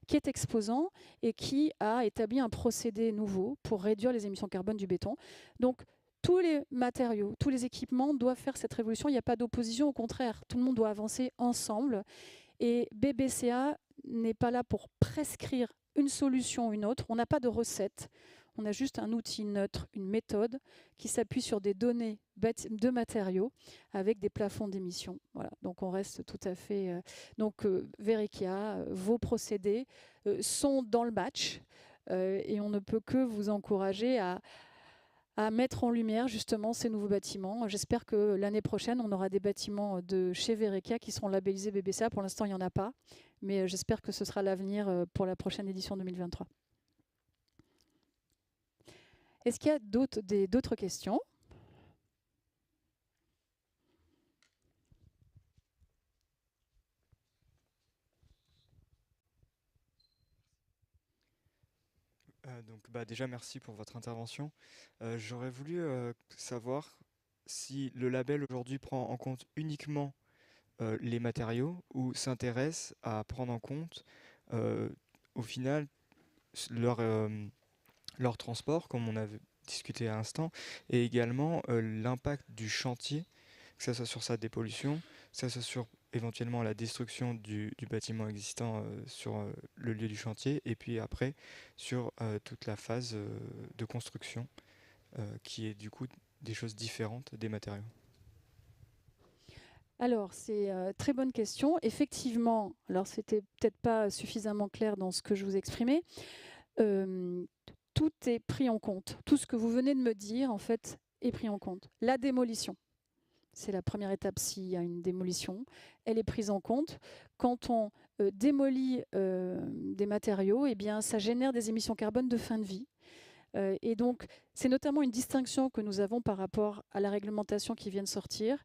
qui est exposant et qui a établi un procédé nouveau pour réduire les émissions carbone du béton. Donc, tous les matériaux, tous les équipements doivent faire cette révolution. Il n'y a pas d'opposition, au contraire, tout le monde doit avancer ensemble. Et BBCA n'est pas là pour prescrire une solution ou une autre. On n'a pas de recette. On a juste un outil neutre, une méthode qui s'appuie sur des données de matériaux avec des plafonds d'émissions. Voilà. Donc on reste tout à fait... Verrekia, vos procédés sont dans le match et on ne peut que vous encourager à mettre en lumière justement ces nouveaux bâtiments. J'espère que l'année prochaine, on aura des bâtiments de chez Verrekia qui seront labellisés BBCA. Pour l'instant, il n'y en a pas, mais j'espère que ce sera l'avenir pour la prochaine édition 2023. Est-ce qu'il y a d'autres questions ? Déjà, merci pour votre intervention. J'aurais voulu savoir si le label aujourd'hui prend en compte uniquement les matériaux ou s'intéresse à prendre en compte au final leur transport, comme on avait discuté à l'instant, et également l'impact du chantier, que ce soit sur sa dépollution, que ce soit sur éventuellement la destruction du bâtiment existant sur le lieu du chantier, et puis après sur toute la phase de construction, qui est du coup des choses différentes des matériaux. Alors, c'est très bonne question. Effectivement, alors c'était peut-être pas suffisamment clair dans ce que je vous exprimais. Tout est pris en compte. Tout ce que vous venez de me dire, en fait, est pris en compte. La démolition, c'est la première étape s'il y a une démolition. Elle est prise en compte. Quand on démolit des matériaux, eh bien, ça génère des émissions carbone de fin de vie. Et donc, c'est notamment une distinction que nous avons par rapport à la réglementation qui vient de sortir.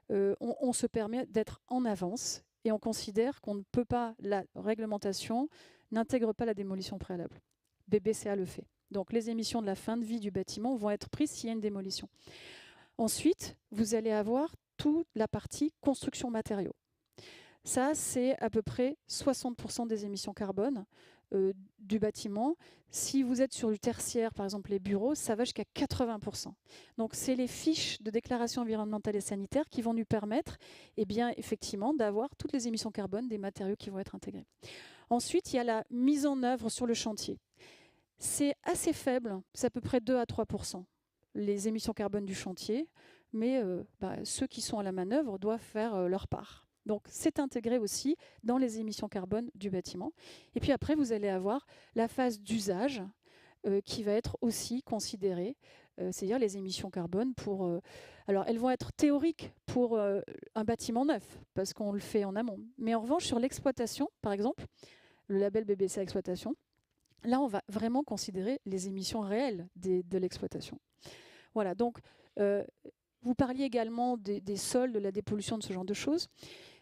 On se permet d'être en avance et on considère qu'on ne peut pas, la réglementation n'intègre pas la démolition préalable. BBCA le fait. Donc les émissions de la fin de vie du bâtiment vont être prises s'il y a une démolition. Ensuite, vous allez avoir toute la partie construction matériaux. Ça, c'est à peu près 60% des émissions carbone du bâtiment. Si vous êtes sur du tertiaire, par exemple les bureaux, ça va jusqu'à 80%. Donc, c'est les fiches de déclaration environnementale et sanitaire qui vont nous permettre, eh bien, effectivement, d'avoir toutes les émissions carbone des matériaux qui vont être intégrés. Ensuite, il y a la mise en œuvre sur le chantier. C'est assez faible, c'est à peu près 2 à 3%, les émissions carbone du chantier, mais ceux qui sont à la manœuvre doivent faire leur part. Donc, c'est intégré aussi dans les émissions carbone du bâtiment. Et puis après, vous allez avoir la phase d'usage qui va être aussi considérée, c'est-à-dire les émissions carbone pour... alors, elles vont être théoriques pour un bâtiment neuf, parce qu'on le fait en amont. Mais en revanche, sur l'exploitation, par exemple, le label BBC Exploitation, là, on va vraiment considérer les émissions réelles de l'exploitation. Voilà, donc vous parliez également des sols, de la dépollution, de ce genre de choses.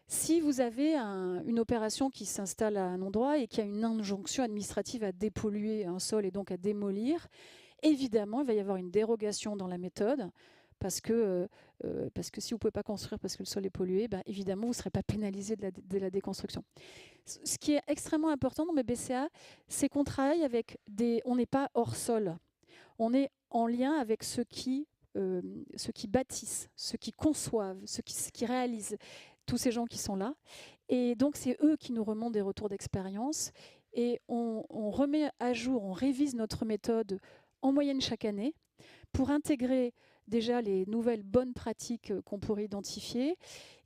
Si vous avez une opération qui s'installe à un endroit et qu'il y a une injonction administrative à dépolluer un sol et donc à démolir, évidemment, il va y avoir une dérogation dans la méthode parce que si vous ne pouvez pas construire parce que le sol est pollué, ben, évidemment, vous ne serez pas pénalisé de la déconstruction. Ce qui est extrêmement important dans mes BCA, c'est qu'on travaille avec on n'est pas hors sol. On est en lien avec ceux qui bâtissent, ceux qui conçoivent, ceux qui réalisent, tous ces gens qui sont là. Et donc, c'est eux qui nous remontent des retours d'expérience. Et on remet à jour, on révise notre méthode en moyenne chaque année pour intégrer déjà les nouvelles bonnes pratiques qu'on pourrait identifier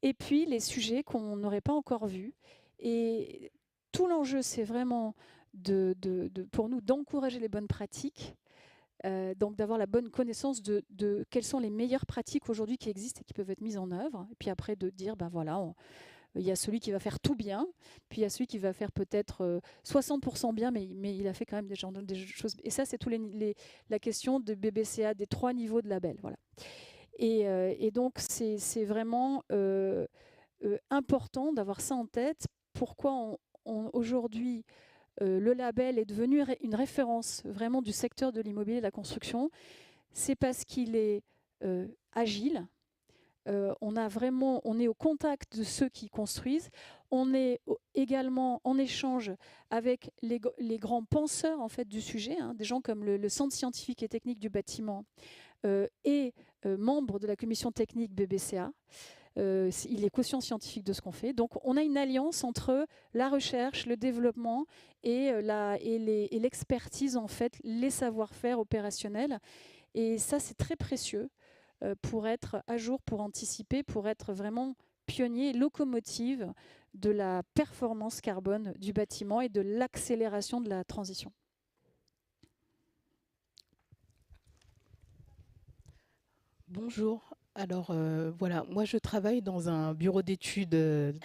et puis les sujets qu'on n'aurait pas encore vus. Et tout l'enjeu, c'est vraiment pour nous d'encourager les bonnes pratiques, donc d'avoir la bonne connaissance de quelles sont les meilleures pratiques aujourd'hui qui existent et qui peuvent être mises en œuvre. Et puis après de dire, ben voilà, il y a celui qui va faire tout bien, puis il y a celui qui va faire peut-être 60% bien, mais il a fait quand même des choses. Et ça, c'est la question de BBCA, des 3 niveaux de label. Voilà. Et donc, c'est vraiment important d'avoir ça en tête. Pourquoi aujourd'hui, le label est devenu une référence vraiment du secteur de l'immobilier et de la construction, c'est parce qu'il est agile. On est au contact de ceux qui construisent. On est également en échange avec les grands penseurs en fait, du sujet, des gens comme le Centre scientifique et technique du bâtiment et membre de la commission technique BBCA. Il est quotient scientifique de ce qu'on fait. Donc, on a une alliance entre la recherche, le développement et l'expertise, en fait, les savoir-faire opérationnels. Et ça, c'est très précieux pour être à jour, pour anticiper, pour être vraiment pionnier, locomotive de la performance carbone du bâtiment et de l'accélération de la transition. Bonjour. Alors voilà, moi je travaille dans un bureau d'études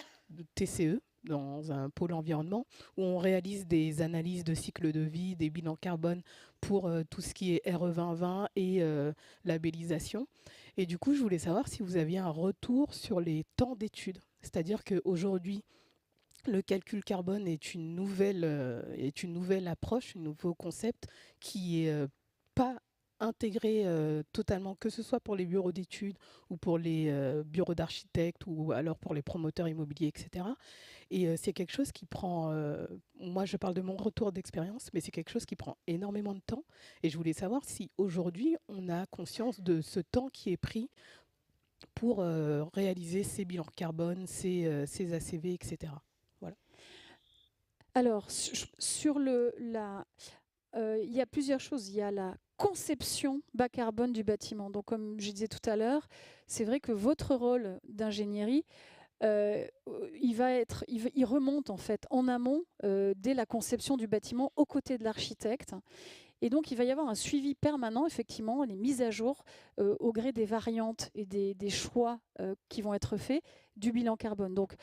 TCE, dans un pôle environnement, où on réalise des analyses de cycle de vie, des bilans carbone pour tout ce qui est RE 2020 et labellisation. Et du coup, je voulais savoir si vous aviez un retour sur les temps d'études. C'est-à-dire qu'aujourd'hui, le calcul carbone est une nouvelle approche, un nouveau concept qui est pas intégré totalement, que ce soit pour les bureaux d'études ou pour les bureaux d'architectes ou alors pour les promoteurs immobiliers, etc. Et c'est quelque chose qui prend, moi je parle de mon retour d'expérience, mais c'est quelque chose qui prend énormément de temps. Et je voulais savoir si aujourd'hui on a conscience de ce temps qui est pris pour réaliser ces bilans carbone, ces ACV, etc. Voilà. Alors, sur il y a plusieurs choses. Il y a la conception bas carbone du bâtiment. Donc, comme je disais tout à l'heure, c'est vrai que votre rôle d'ingénierie, il remonte en fait en amont dès la conception du bâtiment aux côtés de l'architecte. Et donc, il va y avoir un suivi permanent, effectivement, les mises à jour au gré des variantes et des choix qui vont être faits du bilan carbone. Donc,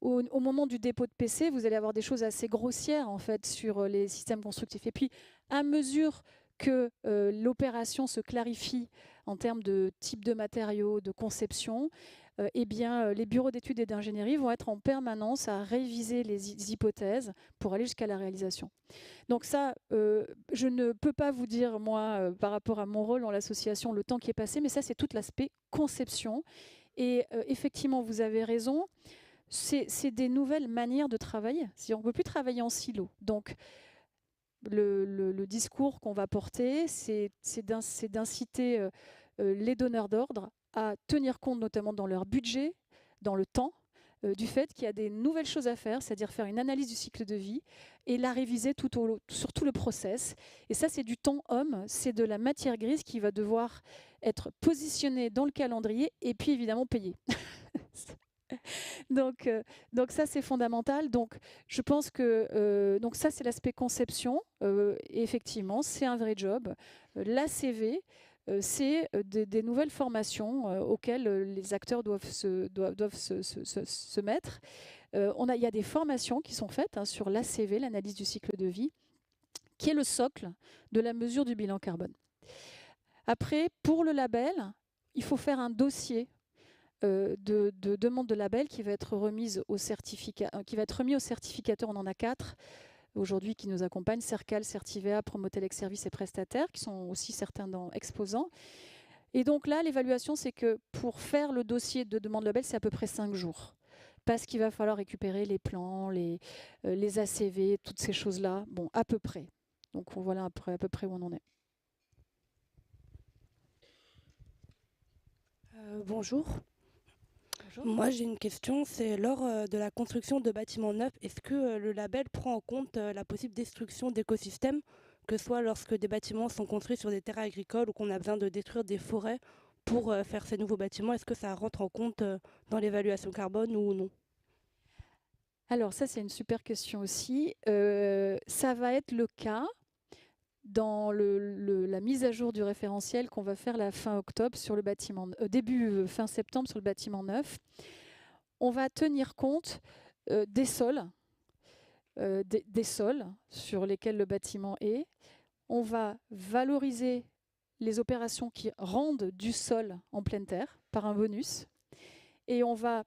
au moment du dépôt de PC, vous allez avoir des choses assez grossières en fait sur les systèmes constructifs. Et puis, à mesure que l'opération se clarifie en termes de type de matériaux, de conception, eh bien, les bureaux d'études et d'ingénierie vont être en permanence à réviser les hypothèses pour aller jusqu'à la réalisation. Donc ça, je ne peux pas vous dire, moi, par rapport à mon rôle dans l'association, le temps qui est passé, mais ça, c'est tout l'aspect conception. Et effectivement, vous avez raison, c'est des nouvelles manières de travailler. On ne peut plus travailler en silo. Donc, le discours qu'on va porter, c'est d'inciter les donneurs d'ordre à tenir compte, notamment dans leur budget, dans le temps, du fait qu'il y a des nouvelles choses à faire, c'est-à-dire faire une analyse du cycle de vie et la réviser sur tout le process. Et ça, c'est du temps homme, c'est de la matière grise qui va devoir être positionnée dans le calendrier et puis évidemment payée. Donc ça, c'est fondamental. Donc, je pense que donc ça, c'est l'aspect conception. Et effectivement, c'est un vrai job. L'ACV, c'est des nouvelles formations auxquelles les acteurs doivent se mettre. Il y a des formations qui sont faites sur l'ACV, l'analyse du cycle de vie, qui est le socle de la mesure du bilan carbone. Après, pour le label, il faut faire un dossier de demande de label qui va être remis au certificateur. On en a 4 aujourd'hui qui nous accompagnent: Cercal, Certivea, Promotelec Services et Prestataires, qui sont aussi certains exposants. Et donc là, l'évaluation, c'est que pour faire le dossier de demande de label, c'est à peu près 5 jours. Parce qu'il va falloir récupérer les plans, les ACV, toutes ces choses-là. Bon, à peu près. Donc voilà à peu près où on en est. Bonjour. Bonjour. Moi, j'ai une question. C'est lors de la construction de bâtiments neufs, est-ce que le label prend en compte la possible destruction d'écosystèmes, que ce soit lorsque des bâtiments sont construits sur des terrains agricoles ou qu'on a besoin de détruire des forêts pour faire ces nouveaux bâtiments? Est-ce que ça rentre en compte dans l'évaluation carbone ou non? Alors ça, c'est une super question aussi. Ça va être le cas dans la mise à jour du référentiel qu'on va faire la fin octobre sur le bâtiment, fin septembre sur le bâtiment neuf. On va tenir compte des sols sur lesquels le bâtiment est. On va valoriser les opérations qui rendent du sol en pleine terre par un bonus. Et on va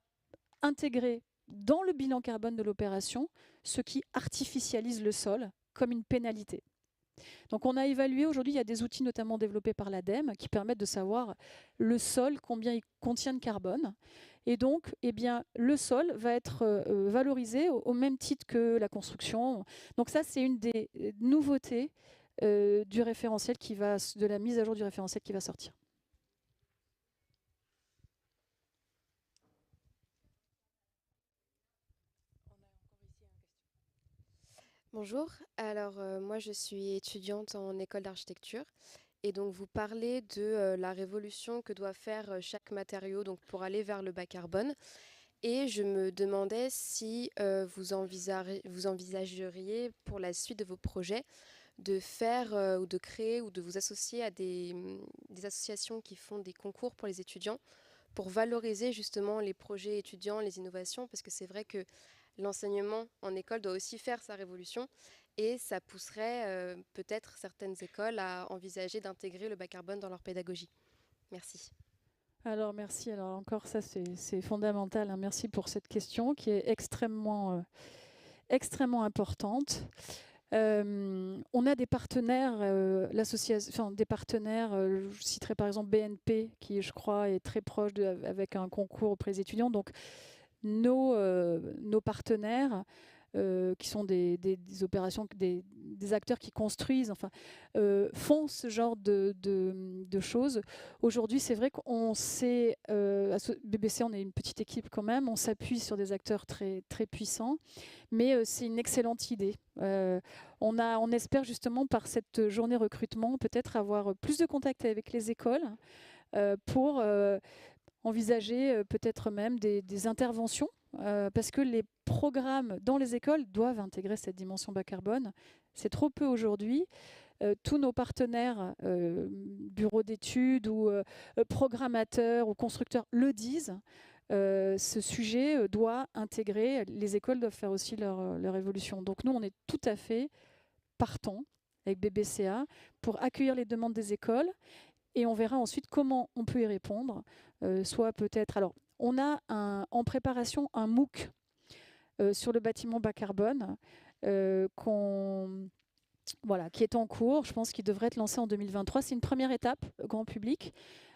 intégrer dans le bilan carbone de l'opération ce qui artificialise le sol comme une pénalité. Donc on a évalué, aujourd'hui il y a des outils notamment développés par l'ADEME qui permettent de savoir le sol, combien il contient de carbone. Et donc eh bien, le sol va être valorisé au même titre que la construction. Donc ça, c'est une des nouveautés du référentiel de la mise à jour du référentiel qui va sortir. Bonjour, alors moi je suis étudiante en école d'architecture et donc vous parlez de la révolution que doit faire chaque matériau donc, pour aller vers le bas carbone et je me demandais si vous envisageriez pour la suite de vos projets de faire ou de créer ou de vous associer à des associations qui font des concours pour les étudiants pour valoriser justement les projets étudiants, les innovations, parce que c'est vrai que l'enseignement en école doit aussi faire sa révolution et ça pousserait peut-être certaines écoles à envisager d'intégrer le bas carbone dans leur pédagogie. Merci. Alors merci, alors encore ça c'est fondamental, hein. Merci pour cette question qui est extrêmement importante. On a des partenaires, des partenaires, je citerai par exemple BNP qui je crois est très proche avec un concours auprès des étudiants. Donc nos partenaires qui sont des opérations, des acteurs qui construisent, enfin, font ce genre de choses. Aujourd'hui, c'est vrai qu'on sait, à BBC, on est une petite équipe quand même, on s'appuie sur des acteurs très, très puissants, mais c'est une excellente idée. On espère justement par cette journée recrutement peut-être avoir plus de contact avec les écoles pour envisager peut-être même des interventions, parce que les programmes dans les écoles doivent intégrer cette dimension bas carbone. C'est trop peu aujourd'hui. Tous nos partenaires, bureaux d'études ou programmateurs ou constructeurs le disent. Ce sujet doit intégrer, les écoles doivent faire aussi leur évolution. Donc nous, on est tout à fait partants avec BBCA pour accueillir les demandes des écoles et on verra ensuite comment on peut y répondre. Soit peut-être... Alors, on a en préparation un MOOC sur le bâtiment bas carbone qui est en cours. Je pense qu'il devrait être lancé en 2023. C'est une première étape, grand public.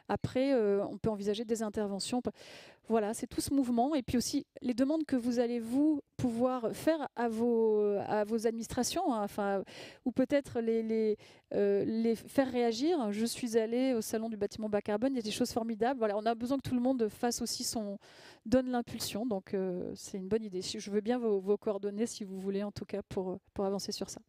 Après, on peut envisager des interventions. Voilà, c'est tout ce mouvement. Et puis aussi, les demandes que vous allez pouvoir faire à vos administrations, hein, enfin, ou peut-être les faire réagir. Je suis allée au salon du bâtiment bas carbone, il y a des choses formidables. Voilà, on a besoin que tout le monde fasse aussi donne l'impulsion. Donc, c'est une bonne idée. Je veux bien vos coordonnées, si vous voulez, en tout cas, pour avancer sur ça.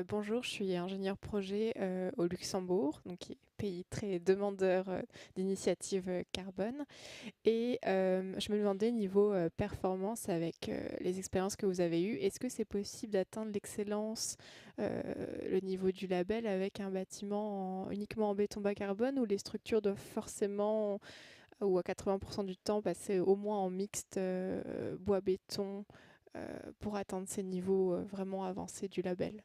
Bonjour, je suis ingénieure projet au Luxembourg, donc qui est un pays très demandeur d'initiatives carbone. Et je me demandais, niveau performance, avec les expériences que vous avez eues, est-ce que c'est possible d'atteindre l'excellence, le niveau du label, avec un bâtiment uniquement en béton bas carbone, ou les structures doivent forcément, ou à 80% du temps, passer au moins en mixte bois-béton pour atteindre ces niveaux vraiment avancés du label?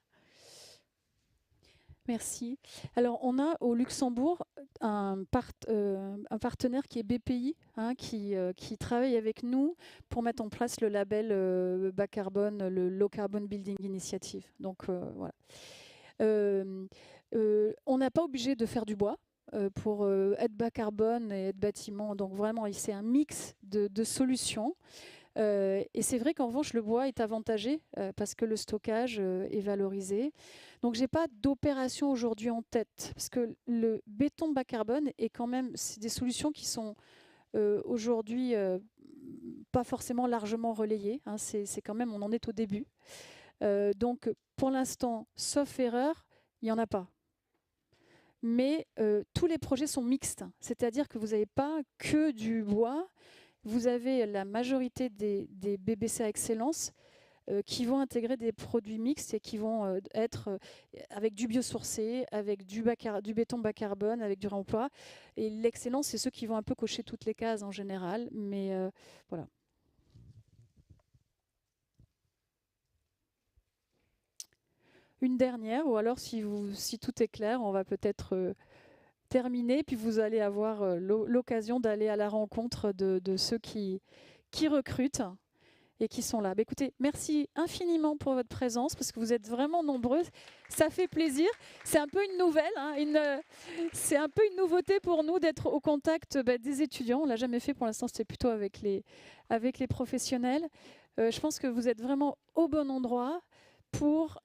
Merci. Alors, on a au Luxembourg un partenaire qui est BPI, hein, qui travaille avec nous pour mettre en place le label bas carbone, le Low Carbon Building Initiative. Donc, voilà. On n'est pas obligé de faire du bois pour être bas carbone et être bâtiment. Donc, vraiment, c'est un mix de solutions. Et c'est vrai qu'en revanche, le bois est avantagé parce que le stockage est valorisé. Donc, je n'ai pas d'opération aujourd'hui en tête parce que le béton bas carbone est quand même, c'est des solutions qui sont aujourd'hui pas forcément largement relayées. Hein, c'est quand même, on en est au début. Donc, pour l'instant, sauf erreur, il n'y en a pas. Mais tous les projets sont mixtes, c'est-à-dire que vous n'avez pas que du bois. Vous avez la majorité des BBCA Excellence qui vont intégrer des produits mixtes et qui vont être avec du biosourcé, avec du béton bas carbone, avec du réemploi. Et l'excellence, c'est ceux qui vont un peu cocher toutes les cases en général. Mais voilà. Une dernière, ou alors si tout est clair, on va peut-être... terminé, puis vous allez avoir l'occasion d'aller à la rencontre de ceux qui recrutent et qui sont là. Bah, écoutez, merci infiniment pour votre présence, parce que vous êtes vraiment nombreux. Ça fait plaisir. C'est un peu une nouvelle, hein, c'est un peu une nouveauté pour nous d'être au contact des étudiants. On ne l'a jamais fait pour l'instant, c'était plutôt avec les professionnels. Je pense que vous êtes vraiment au bon endroit pour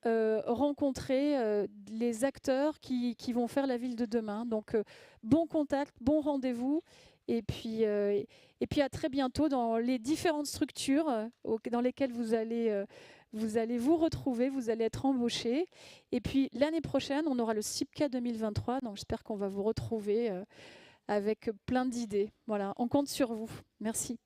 rencontrer les acteurs qui vont faire la ville de demain. Donc, bon contact, bon rendez-vous. Et puis à très bientôt dans les différentes structures dans lesquelles vous allez vous retrouver, vous allez être embauchés. Et puis, l'année prochaine, on aura le CIPCA 2023. Donc, j'espère qu'on va vous retrouver avec plein d'idées. Voilà, on compte sur vous. Merci.